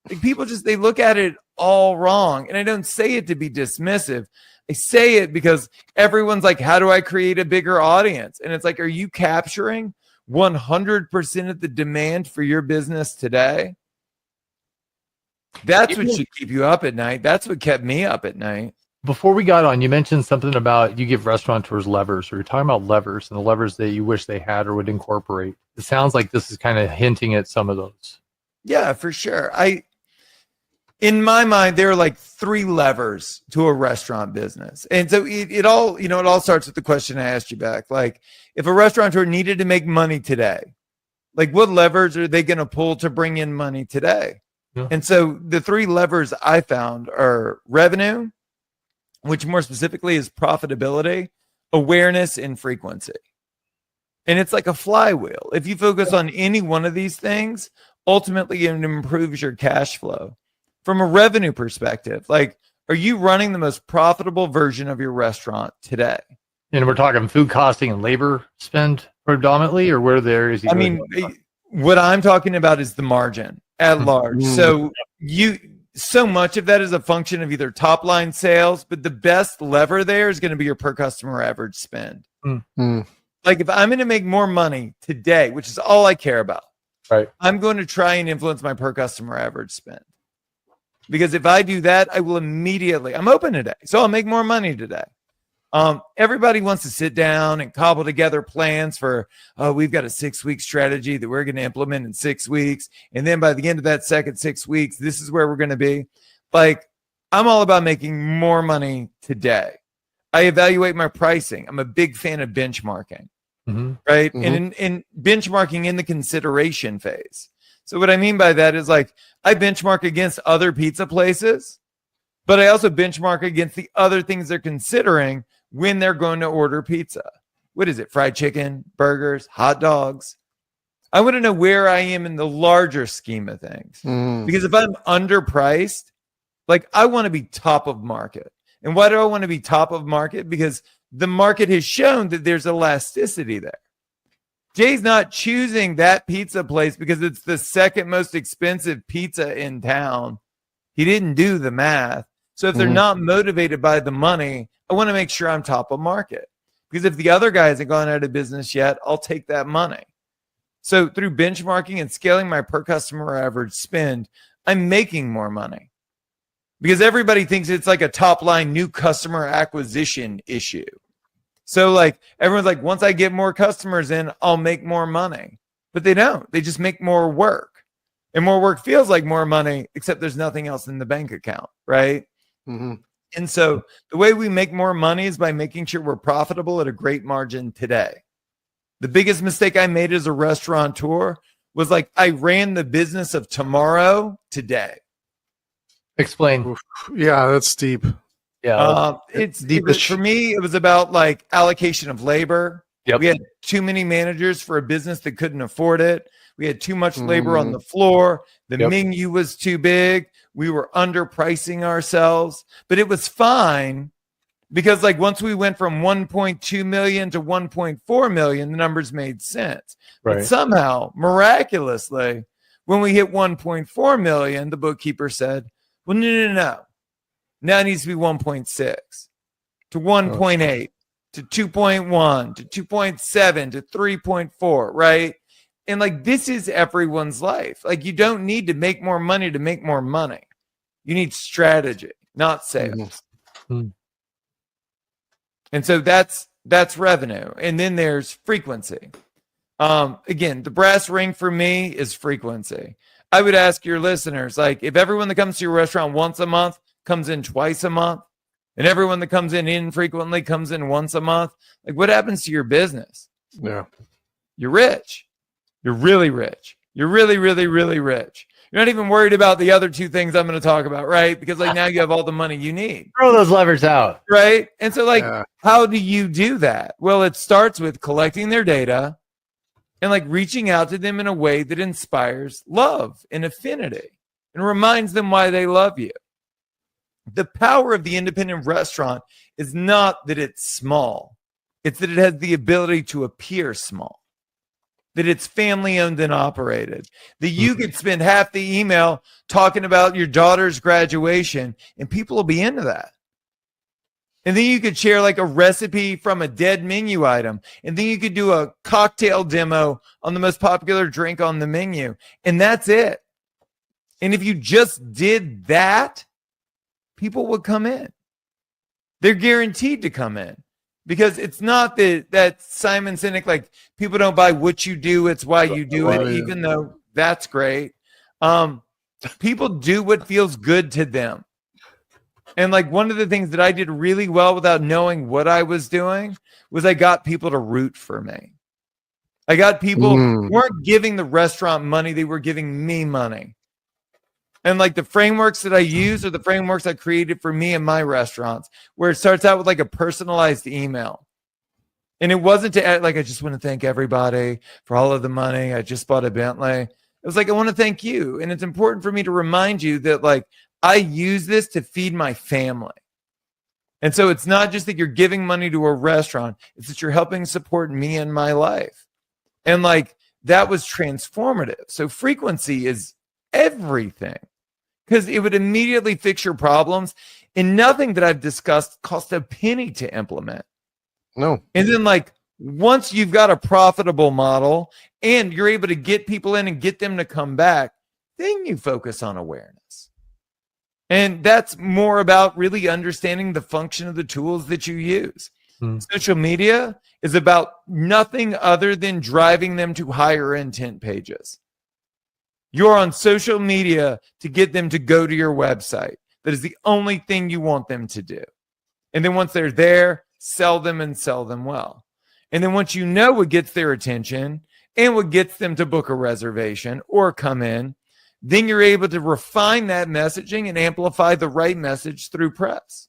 Like people just, they look at it all wrong. And I don't say it to be dismissive. I say it because everyone's like, how do I create a bigger audience? And it's like, are you capturing 100% of the demand for your business today? That's what should keep you up at night. That's what kept me up at night. Before we got on, you mentioned something about you give restaurateurs levers, or you're talking about levers and the levers that you wish they had or would incorporate. It sounds like this is kind of hinting at some of those. Yeah, for sure. In my mind, there are like 3 levers to a restaurant business. And so it all starts with the question I asked you back. Like if a restaurateur needed to make money today, like what levers are they going to pull to bring in money today? Yeah. And so the 3 levers I found are revenue, which more specifically is profitability, awareness, and frequency. And it's like a flywheel. If you focus on any one of these things, ultimately it improves your cash flow. From a revenue perspective, like, are you running the most profitable version of your restaurant today? And we're talking food costing and labor spend predominantly, or where are the areas? What I'm talking about is the margin at large. So so much of that is a function of either top line sales, but the best lever there is going to be your per customer average spend. Like if I'm going to make more money today, which is all I care about, right? I'm going to try and influence my per customer average spend. Because if I do that, I will immediately, I'm open today, so I'll make more money today. Everybody wants to sit down and cobble together plans for, we've got a 6-week strategy that we're going to implement in 6 weeks. And then by the end of that second 6 weeks, this is where we're going to be. Like, I'm all about making more money today. I evaluate my pricing. I'm a big fan of benchmarking, right? And in benchmarking in the consideration phase. So what I mean by that is like, I benchmark against other pizza places, but I also benchmark against the other things they're considering when they're going to order pizza. What is it? Fried chicken, burgers, hot dogs. I want to know where I am in the larger scheme of things. Because if I'm underpriced, like I want to be top of market. And why do I want to be top of market? Because the market has shown that there's elasticity there. Jay's not choosing that pizza place because it's the second most expensive pizza in town. He didn't do the math. So if they're not motivated by the money, I want to make sure I'm top of market. Because if the other guy hasn't gone out of business yet, I'll take that money. So through benchmarking and scaling my per customer average spend, I'm making more money. Because everybody thinks it's like a top line new customer acquisition issue. So like everyone's like, once I get more customers in, I'll make more money. But they don't. They just make more work. And more work feels like more money, except there's nothing else in the bank account, right? And so the way we make more money is by making sure we're profitable at a great margin today. The biggest mistake I made as a restaurateur was like I ran the business of tomorrow today. Explain. Yeah, that's deep. Yeah, for me, it was about like allocation of labor. Yep. We had too many managers for a business that couldn't afford it. We had too much labor on the floor. The menu was too big. We were underpricing ourselves, but it was fine because like once we went from 1.2 million to 1.4 million, the numbers made sense. Right. But somehow, miraculously, When we hit 1.4 million, the bookkeeper said, well, no. Now it needs to be 1.6 to 1.8 to 2.1 to 2.7 to 3.4, right? And like, this is everyone's life. Like, you don't need to make more money to make more money. You need strategy, not sales. Mm-hmm. And so that's revenue. And then there's frequency. Again, the brass ring for me is frequency. I would ask your listeners, like, if everyone that comes to your restaurant once a month comes in twice a month, and everyone that comes in infrequently comes in once a month, like, what happens to your business? Yeah. You're rich. You're really rich. You're really, really, really rich. You're not even worried about the other two things I'm going to talk about, right? Because like now you have all the money you need. Throw those levers out. Right? And so like, how do you do that? Well, it starts with collecting their data and like reaching out to them in a way that inspires love and affinity and reminds them why they love you. The power of the independent restaurant is not that it's small. It's that it has the ability to appear small. That it's family owned and operated, that you could spend half the email talking about your daughter's graduation and people will be into that. And then you could share like a recipe from a dead menu item. And then you could do a cocktail demo on the most popular drink on the menu. And that's it. And if you just did that, people would come in. They're guaranteed to come in. Because it's not that Simon Sinek, like, people don't buy what you do, it's why you do it, even though that's great. People do what feels good to them. And like one of the things that I did really well without knowing what I was doing was I got people to root for me. I got people who weren't giving the restaurant money, they were giving me money. And like the frameworks that I use are the frameworks I created for me and my restaurants, where it starts out with like a personalized email. And it wasn't to add, like, I just want to thank everybody for all of the money. I just bought a Bentley. It was like, I want to thank you. And it's important for me to remind you that like, I use this to feed my family. And so it's not just that you're giving money to a restaurant, it's that you're helping support me in my life. And like, that was transformative. So frequency is everything. Because it would immediately fix your problems, and nothing that I've discussed cost a penny to implement. No. And then like once you've got a profitable model and you're able to get people in and get them to come back, then you focus on awareness. And that's more about really understanding the function of the tools that you use. Social media is about nothing other than driving them to higher intent pages. You're on social media to get them to go to your website. That is the only thing you want them to do. And then once they're there, sell them and sell them well. And then once you know what gets their attention and what gets them to book a reservation or come in, then you're able to refine that messaging and amplify the right message through press.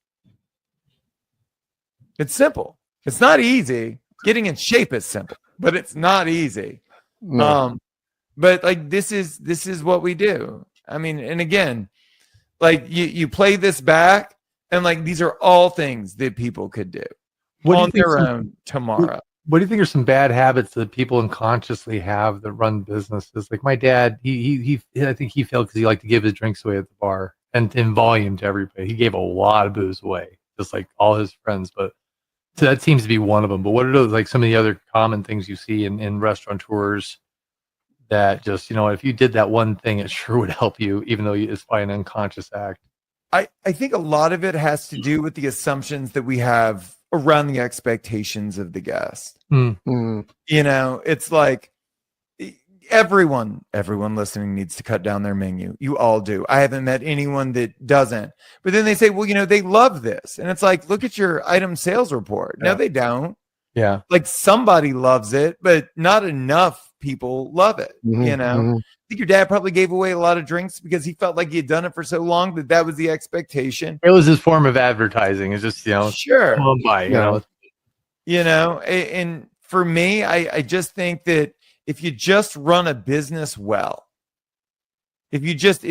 It's simple. It's not easy. Getting in shape is simple, but it's not easy. No. But like this is what we do. I mean, and again, like you play this back, and like these are all things that people could do on their own tomorrow. What do you think are some bad habits that people unconsciously have that run businesses? Like my dad, he I think he failed because he liked to give his drinks away at the bar and in volume to everybody. He gave a lot of booze away, just like all his friends. But so that seems to be one of them. But what are those, like some of the other common things you see in restaurateurs that just, you know, if you did that one thing, it sure would help you, even though it's by an unconscious act? I think a lot of it has to do with the assumptions that we have around the expectations of the guest. You know, it's like everyone listening needs to cut down their menu. You all do. I haven't met anyone that doesn't. But then they say, well, you know, they love this. And it's like, look at your item sales report. No, they don't. Yeah. Like somebody loves it, but not enough people love it. You know, I think your dad probably gave away a lot of drinks because he felt like he had done it for so long that was the expectation. It was his form of advertising. It's just, you know, sure. Come on by, you know, and for me, I just think that if you just run a business well, if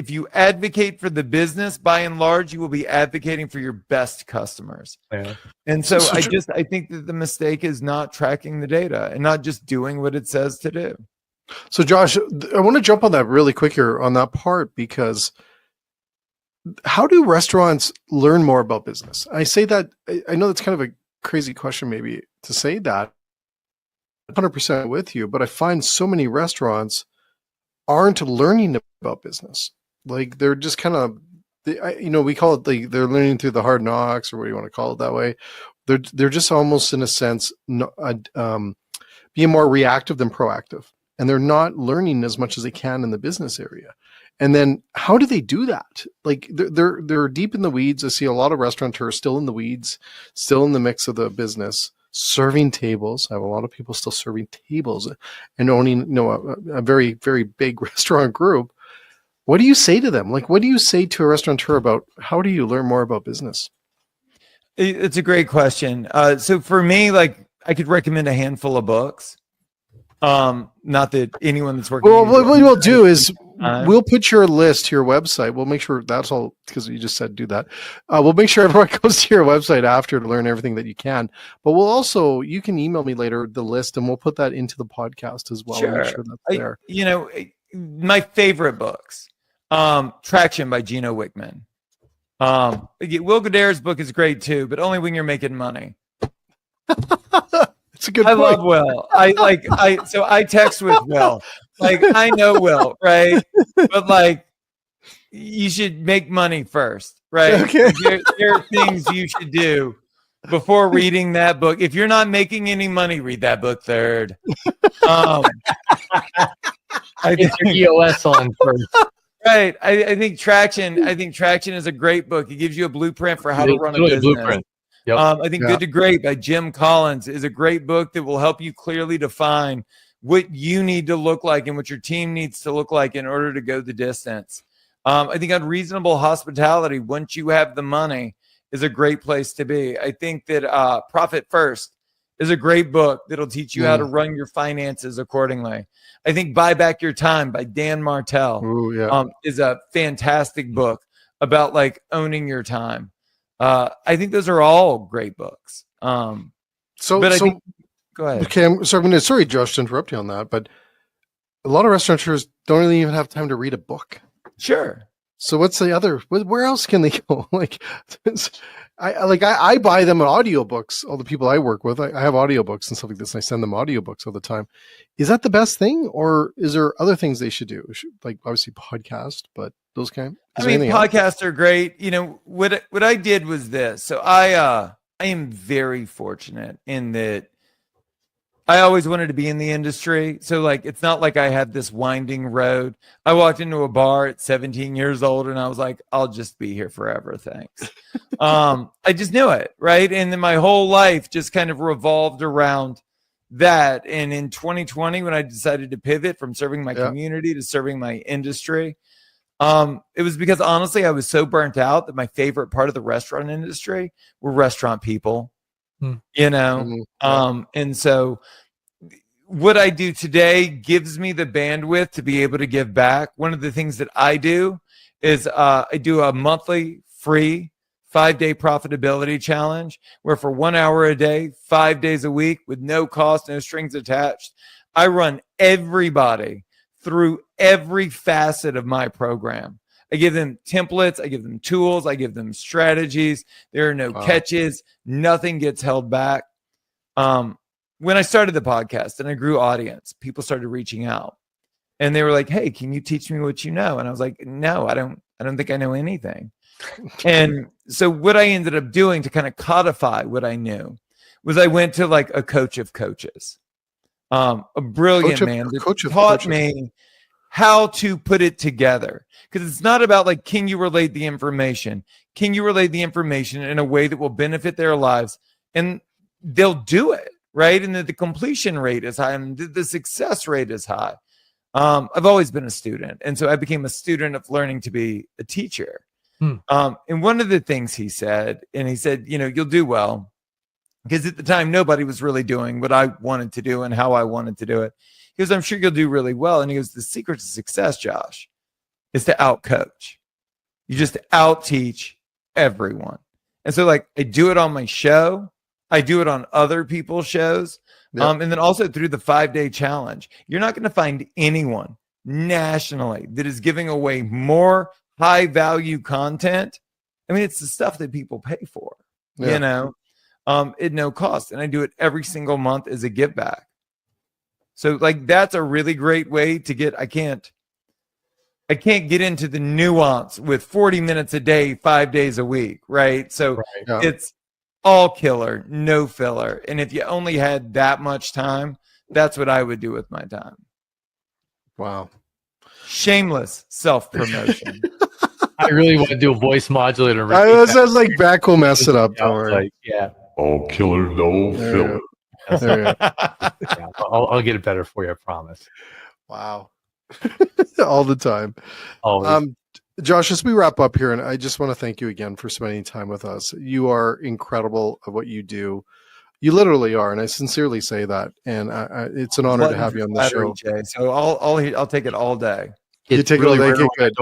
you advocate for the business, by and large, you will be advocating for your best customers. Yeah. And so I think that the mistake is not tracking the data and not just doing what it says to do. So, Josh, I want to jump on that really quick here on that part, because how do restaurants learn more about business? I say that, I know that's kind of a crazy question maybe to say that, 100% with you, but I find so many restaurants aren't learning about business. Like they're just kind of, we call it like they're learning through the hard knocks, or what do you want to call it that way? They're just almost in a sense being more reactive than proactive, and they're not learning as much as they can in the business area. And then how do they do that? Like they're deep in the weeds. I see a lot of restaurateurs still in the weeds, still in the mix of the business, serving tables. I have a lot of people still serving tables and owning, a very, very big restaurant group. What do you say to them? Like, what do you say to a restaurateur about how do you learn more about business? It's a great question. So for me, like I could recommend a handful of books. Not that anyone that's working. Well, what we'll do is we'll put your list to your website. We'll make sure that's all, because you just said do that. We'll make sure everyone goes to your website after to learn everything that you can. But we'll also, you can email me later the list, and we'll put that into the podcast as well. Sure. Make sure that's there. My favorite books, Traction by Gino Wickman. Will Goddard's book is great too, but only when you're making money. It's a good I point. love Will. So I text with Will. Like I know Will, right? But like you should make money first, right? Okay. There are things you should do before reading that book. If you're not making any money, read that book third. Get your EOS on first. Right. I think Traction is a great book. It gives you a blueprint for how to run a business. Blueprint. Yep. I think Good to Great by Jim Collins is a great book that will help you clearly define what you need to look like and what your team needs to look like in order to go the distance. I think Unreasonable Hospitality, once you have the money, is a great place to be. I think that Profit First is a great book that'll teach you how to run your finances accordingly. I think Buy Back Your Time by Dan Martell is a fantastic book about like owning your time. I think those are all great books. Go ahead. Okay, sorry, Josh, to interrupt you on that, but a lot of restaurateurs don't really even have time to read a book. Sure. So what's the other? Where else can they go? Like, I buy them audiobooks. All the people I work with, I have audiobooks and stuff like this, and I send them audiobooks all the time. Is that the best thing, or is there other things they should do? Like obviously podcast, but those kind. Podcasts are great. What I did was this. So I am very fortunate in that I always wanted to be in the industry. So like, it's not like I had this winding road. I walked into a bar at 17 years old and I was like, I'll just be here forever. Thanks. I just knew it. Right. And then my whole life just kind of revolved around that. And in 2020, when I decided to pivot from serving my community to serving my industry, it was because honestly, I was so burnt out that my favorite part of the restaurant industry were restaurant people. And so what I do today gives me the bandwidth to be able to give back. One of the things that I do is I do a monthly free 5-day profitability challenge where for 1 hour a day, 5 days a week with no cost, no strings attached, I run everybody through every facet of my program. I give them templates, I give them tools, I give them strategies. There are no catches. Nothing gets held back. When I started the podcast and I grew audience, people started reaching out and they were like, "Hey, can you teach me what you know?" And I was like, "No, I don't think I know anything." And so what I ended up doing to kind of codify what I knew was I went to like a coach of coaches, a brilliant man that taught me how to put it together. Because it's not about like, can you relate the information? Can you relate the information in a way that will benefit their lives? And they'll do it, right? And the completion rate is high and the success rate is high. I've always been a student. And so I became a student of learning to be a teacher. And one of the things he said, you'll do well. Because at the time, nobody was really doing what I wanted to do and how I wanted to do it. He goes, "I'm sure you'll do really well." And he goes, "The secret to success, Josh, is to outcoach. You just out-teach everyone." And so like I do it on my show. I do it on other people's shows. Yeah. And then also through the 5-day challenge, you're not going to find anyone nationally that is giving away more high value content. I mean, it's the stuff that people pay for, Yeah. at no cost. And I do it every single month as a give back. So like, that's a really great way to get, I can't get into the nuance with 40 minutes a day, 5 days a week. Right. So Yeah. it's all killer, no filler. And if you only had that much time, that's what I would do with my time. Wow. Shameless self-promotion. I really want to do a voice modulator. That sounds like Beck will mess it up. Don't worry. Like, yeah. All killer, no filler. There you go. Yeah, I'll get it better for you. I promise. Wow. All the time. Always. Josh, as we wrap up here, and I just want to thank you again for spending time with us. You are incredible at what you do. You literally are, and I sincerely say that. And it's an honor to have you on the show. Jay. So I'll take it all day. You take it all day. Good.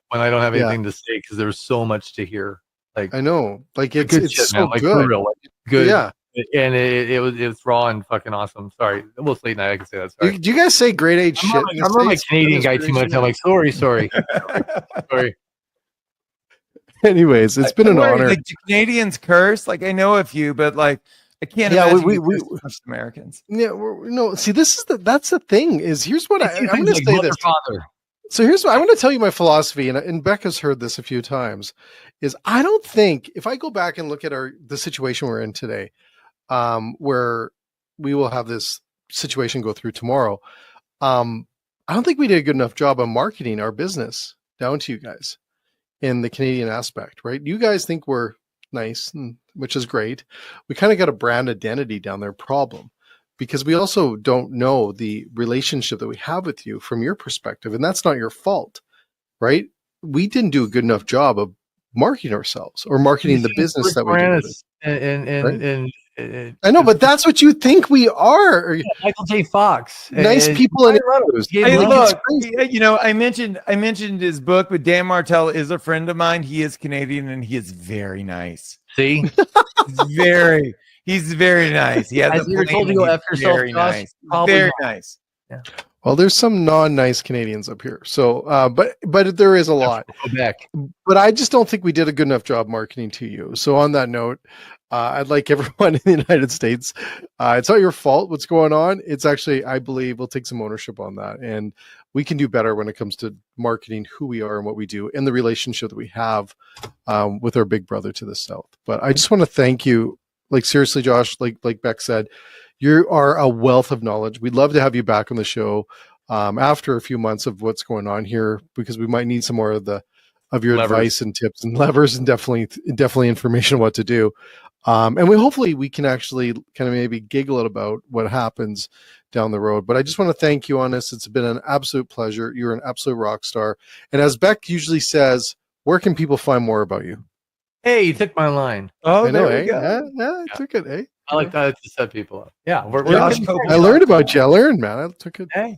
When I don't have anything to say, because there's so much to hear. Like, I know, like it's shit, so like, good. For real, like, good. Yeah. And it's raw and fucking awesome. Sorry, almost late night. I can say that. Sorry. Do you guys say grade 8 shit? I'm not like Canadian guy too much. I'm like, sorry. Sorry. Anyways, it's been an honor. Like, do Canadians curse? Like, I know a few, but like, I can't. Yeah, imagine we most Americans. Yeah, no. See, that's the thing. Is here's what I'm going to say this. Father. So here's what I want to tell you my philosophy, and Becca's heard this a few times. Is I don't think if I go back and look at the situation we're in today, where we will have this situation go through tomorrow. I don't think we did a good enough job of marketing our business down to you guys in the Canadian aspect, right? You guys think we're nice, which is great. We kind of got a brand identity down there problem because we also don't know the relationship that we have with you from your perspective. And that's not your fault, right? We didn't do a good enough job of marketing ourselves or marketing the business that we do. I know, but that's what you think we are. Yeah, Michael J. Fox, nice people and I mentioned his book, but Dan Martell is a friend of mine. He is Canadian and he is very nice. See, he's very nice. He has a told you to go F yourself, very Josh, nice. Very nice. Yeah. Well, there's some non-nice Canadians up here. So, but there is a lot. Quebec. But I just don't think we did a good enough job marketing to you. So on that note, I'd like everyone in the United States. It's not your fault what's going on. It's actually, I believe, we'll take some ownership on that, and we can do better when it comes to marketing who we are and what we do, and the relationship that we have with our big brother to the south. But I just want to thank you, like seriously, Josh. Like Beck said, you are a wealth of knowledge. We'd love to have you back on the show after a few months of what's going on here, because we might need some more of your advice and tips and levers and definitely information on what to do. And hopefully we can actually kind of maybe giggle about what happens down the road. But I just want to thank you on this. It's been an absolute pleasure. You're an absolute rock star. And as Beck usually says, where can people find more about you? Hey, you took my line. Oh, I know, there we go. Yeah, I took it, eh? I like that to set people up. Yeah, I learned about you. I learned, man. I took it. Hey,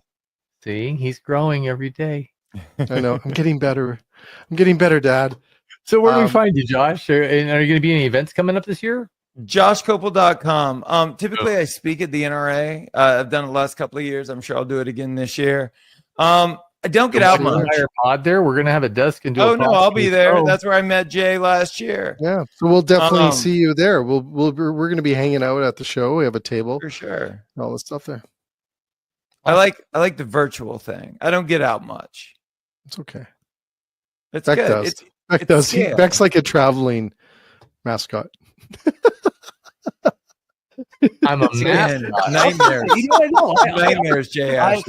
see, he's growing every day. I know. I'm getting better. I'm getting better, Dad. So where do we find you, Josh? Are you going to be any events coming up this year? JoshKopel.com. Typically, I speak at the NRA. I've done it the last couple of years. I'm sure I'll do it again this year. I don't get out much. Pod there. We're going to have a desk and do. Oh no, I'll be there. That's where I met Jay last year. Yeah, so we'll definitely see you there. We're going to be hanging out at the show. We have a table for sure. All the stuff there. I like the virtual thing. I don't get out much. It's okay. It's Beck good. does. Beck does. Beck's like a traveling mascot. I'm a mascot. Nightmares. Nightmares, Jay. I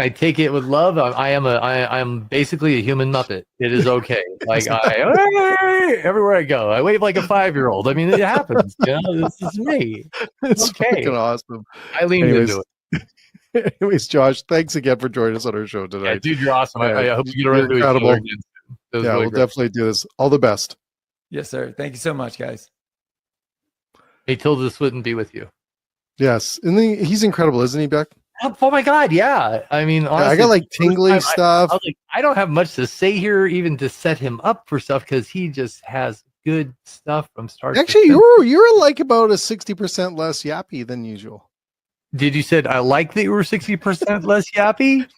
take it with love. I am basically a human Muppet. It is okay. Like everywhere I go, I wave like a 5-year-old. I mean, it happens. You know, this is me. It's okay. Awesome. I leaned into it. Anyways, Josh, thanks again for joining us on our show tonight. Yeah, dude, you're awesome. I hope you get around to each other again. Yeah, really we'll definitely do this. All the best. Yes, sir. Thank you so much, guys. May Tilda Swinton be with you. Yes, and he's incredible, isn't he, Beck? Oh my God, yeah. I mean, honestly, I got like tingly stuff. I was like, I don't have much to say here, even to set him up for stuff, because he just has good stuff from start. Actually, you're like about a 60% less yappy than usual. Did you said I like that you were 60% less yappy?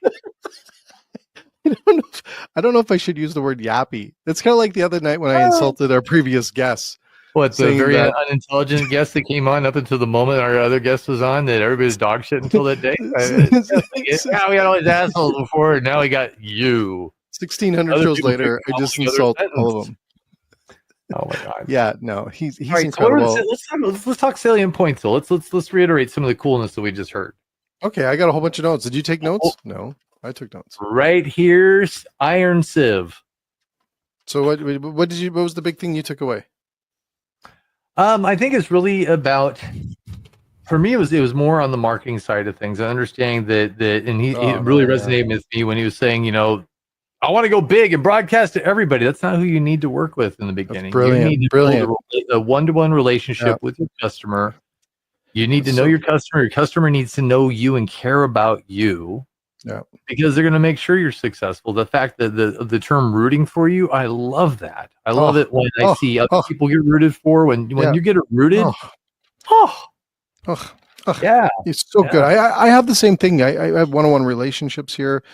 I don't know if I should use the word yappy. It's kind of like the other night when I insulted our previous guests. What, the saying very that- unintelligent guest that came on up until the moment our other guest was on, that everybody's dog shit until that day? Yeah, we had all these assholes before, and now we got you. 1,600 Other shows people later, pick I just all the other insult all of sentence. them. Oh my god! Yeah, no, he's All right, incredible. So let's talk salient points. So let's reiterate some of the coolness that we just heard. Okay, I got a whole bunch of notes. Did you take notes? No, I took notes. Right here's Iron Sieve. So what was the big thing you took away? I think it's really about, for me, it was more on the marketing side of things. I understand that and he really resonated with me when he was saying, I want to go big and broadcast to everybody. That's not who you need to work with in the beginning. Brilliant, you need to brilliant. build a one-to-one relationship with your customer. You need to know your customer. Your customer needs to know you and care about you. Yeah. Because they're going to make sure you're successful. The fact that the term rooting for you, I love that. I love it when I see other people get rooted for. When you get rooted, yeah, it's so good. I have the same thing. I have one-on-one relationships here.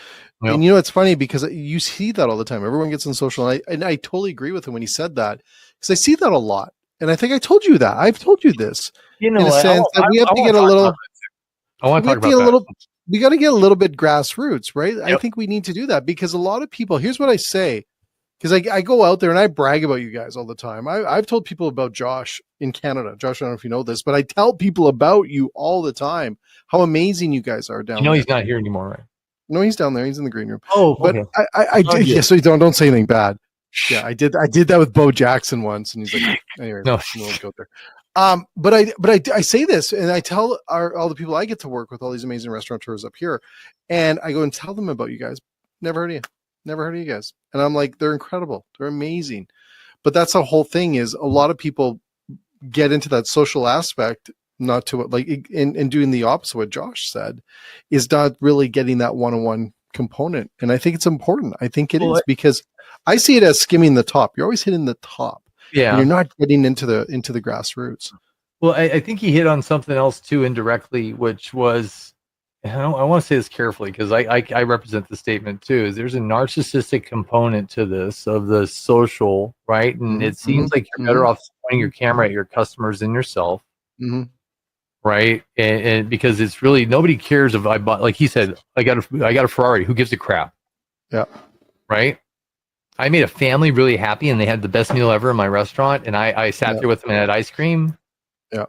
Yep. And it's funny because you see that all the time. Everyone gets on social, and I totally agree with him when he said that, because I see that a lot. And I think I told you that. I've told you this. In a sense that we have to get a little. I want to talk about that. We got to get a little bit grassroots, right? Yep. I think we need to do that, because a lot of people. Here's what I say, because I go out there and I brag about you guys all the time. I've told people about Josh in Canada. Josh, I don't know if you know this, but I tell people about you all the time. How amazing you guys are down there. He's not here anymore, right? No, he's down there. He's in the green room. Oh, but okay. I did. Yeah, so don't say anything bad. Yeah, I did that with Bo Jackson once, and he's like, anyway, no, we won't go there. But I say this, and I tell all the people I get to work with, all these amazing restaurateurs up here, and I go and tell them about you guys. Never heard of you guys, and I'm like, they're incredible, they're amazing. But that's the whole thing, is a lot of people get into that social aspect, not to like in doing the opposite of what Josh said, is not really getting that one-on-one component. And I think it's important. I think it is, because I see it as skimming the top. You're always hitting the top. Yeah, and you're not getting into the grassroots. Well, I think he hit on something else too indirectly, which was, I want to say this carefully, because I represent the statement too, is there's a narcissistic component to this, of the social, right? And it seems like you're better off pointing your camera at your customers than yourself. Right. And because it's really, nobody cares if I bought, like he said, I got a Ferrari. Who gives a crap? Yeah. Right. I made a family really happy, and they had the best meal ever in my restaurant. And I sat there with them and had ice cream. Yeah.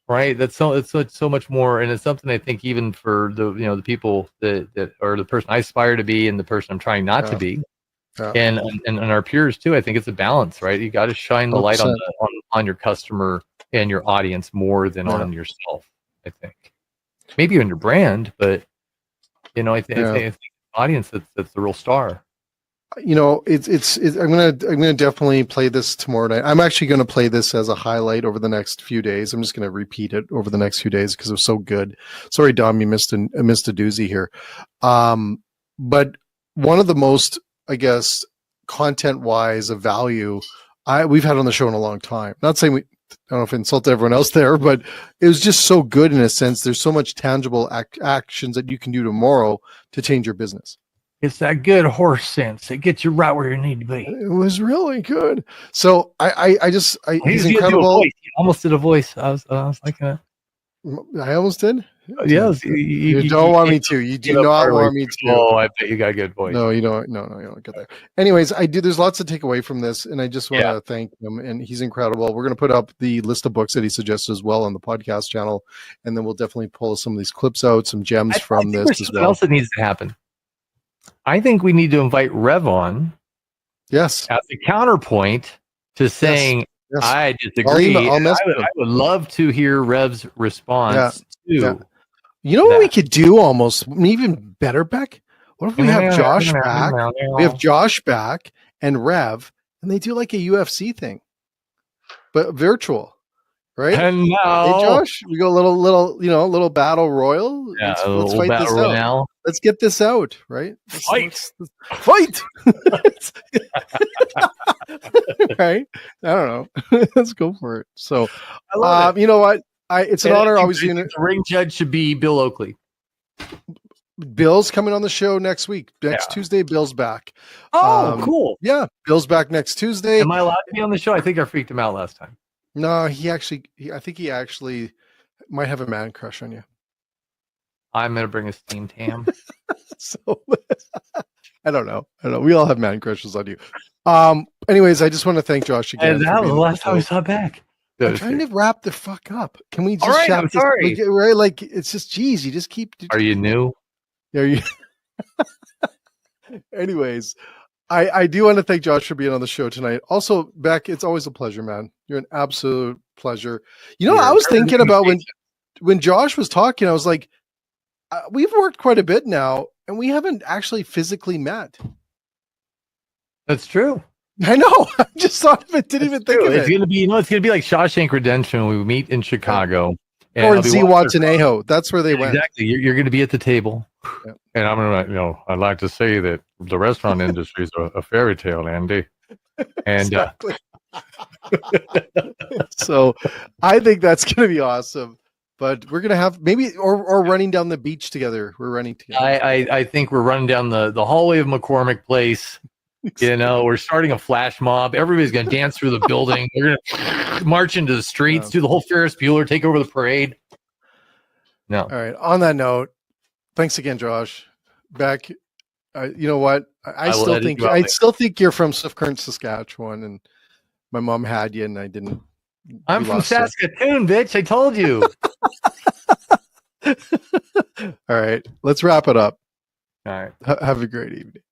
Right. It's so much more. And it's something I think even for the people that are the person I aspire to be and the person I'm trying not to be. Yeah. And our peers too. I think it's a balance, right? You got to shine the 100%. Light on your customer and your audience more than on yourself. I think maybe on your brand, but I think audience that's the real star. It's I'm gonna definitely play this tomorrow night. I'm actually gonna play this as a highlight over the next few days. I'm just gonna repeat it over the next few days because it was so good. Sorry, Dom, you missed a doozy here. But one of the most, I guess, content-wise of value we've had on the show in a long time. Not saying I don't know if I insult everyone else there, but it was just so good in a sense. There's so much tangible actions that you can do tomorrow to change your business. It's that good horse sense. It gets you right where you need to be. It was really good. So he's incredible. He almost did a voice. I was like, I almost did. Yes, you don't want me to. You do not want me to. Oh, I bet you got a good voice. No, you don't. No, you don't get there. Anyways, there's lots to take away from this, and I just want to thank him. And he's incredible. We're going to put up the list of books that he suggested as well on the podcast channel, and then we'll definitely pull some of these clips out, some gems from this as well. What else that needs to happen? I think we need to invite Rev on. Yes, as a counterpoint to saying. Yes. I disagree. I would love to hear Rev's response too. Yeah. You know what we could do almost even better, Beck? What if we have Josh back? We have Josh back and Rev, and they do like a UFC thing, but virtual. right? And Hey, now, Josh, we go a little battle royal. yeah, Let's a little fight battle this out. royale. Let's get this out, right? Fight. Fight. Right? I don't know. Let's go for it. So, I love it. you know what? It's an And I honor think- always I doing think it. the ring judge should be Bill Oakley. Bill's coming on the show next week. Next Yeah. Tuesday, Bill's back. Oh, cool. Yeah, Bill's back next Tuesday. Am I allowed to be on the show? I think I freaked him out last time. No, I think he actually might have a man crush on you. I'm going to bring a steamed ham. So I don't know. We all have man crushes on you. Anyways, I just want to thank Josh again. And that was the last time we saw back. I'm trying to wrap the fuck up. Can we just All right, chat I'm this- sorry. right? Like it's just geez, you just keep. Are you new? Are you? Anyways, I do want to thank Josh for being on the show tonight. Also, Beck, it's always a pleasure, man. You're an absolute pleasure. You know, I was thinking about when Josh was talking, I was like, we've worked quite a bit now, and we haven't actually physically met. That's true. I know. I just thought of it. Didn't even think of It's it. gonna be, it's gonna be like Shawshank Redemption when we meet in Chicago. and Or I'll be Z watching their- Watanabe. That's where they went. Exactly. You're going to be at the table. Yeah. And I'm going to, I'd like to say that the restaurant industry is a fairy tale, Andy. And Exactly. So I think that's going to be awesome. But we're going to have maybe, or running down the beach together. We're running together. I think we're running down the hallway of McCormick Place. We're starting a flash mob. Everybody's going to dance through the building. We're going to march into the streets, do the whole Ferris Bueller, take over the parade. No. All right. On that note, thanks again, Josh. Beck, you know what? I still think you're from Swift Current, Saskatchewan, and my mom had you, and I didn't. I'm from Saskatoon, bitch. I told you. All right. Let's wrap it up. All right. Have a great evening.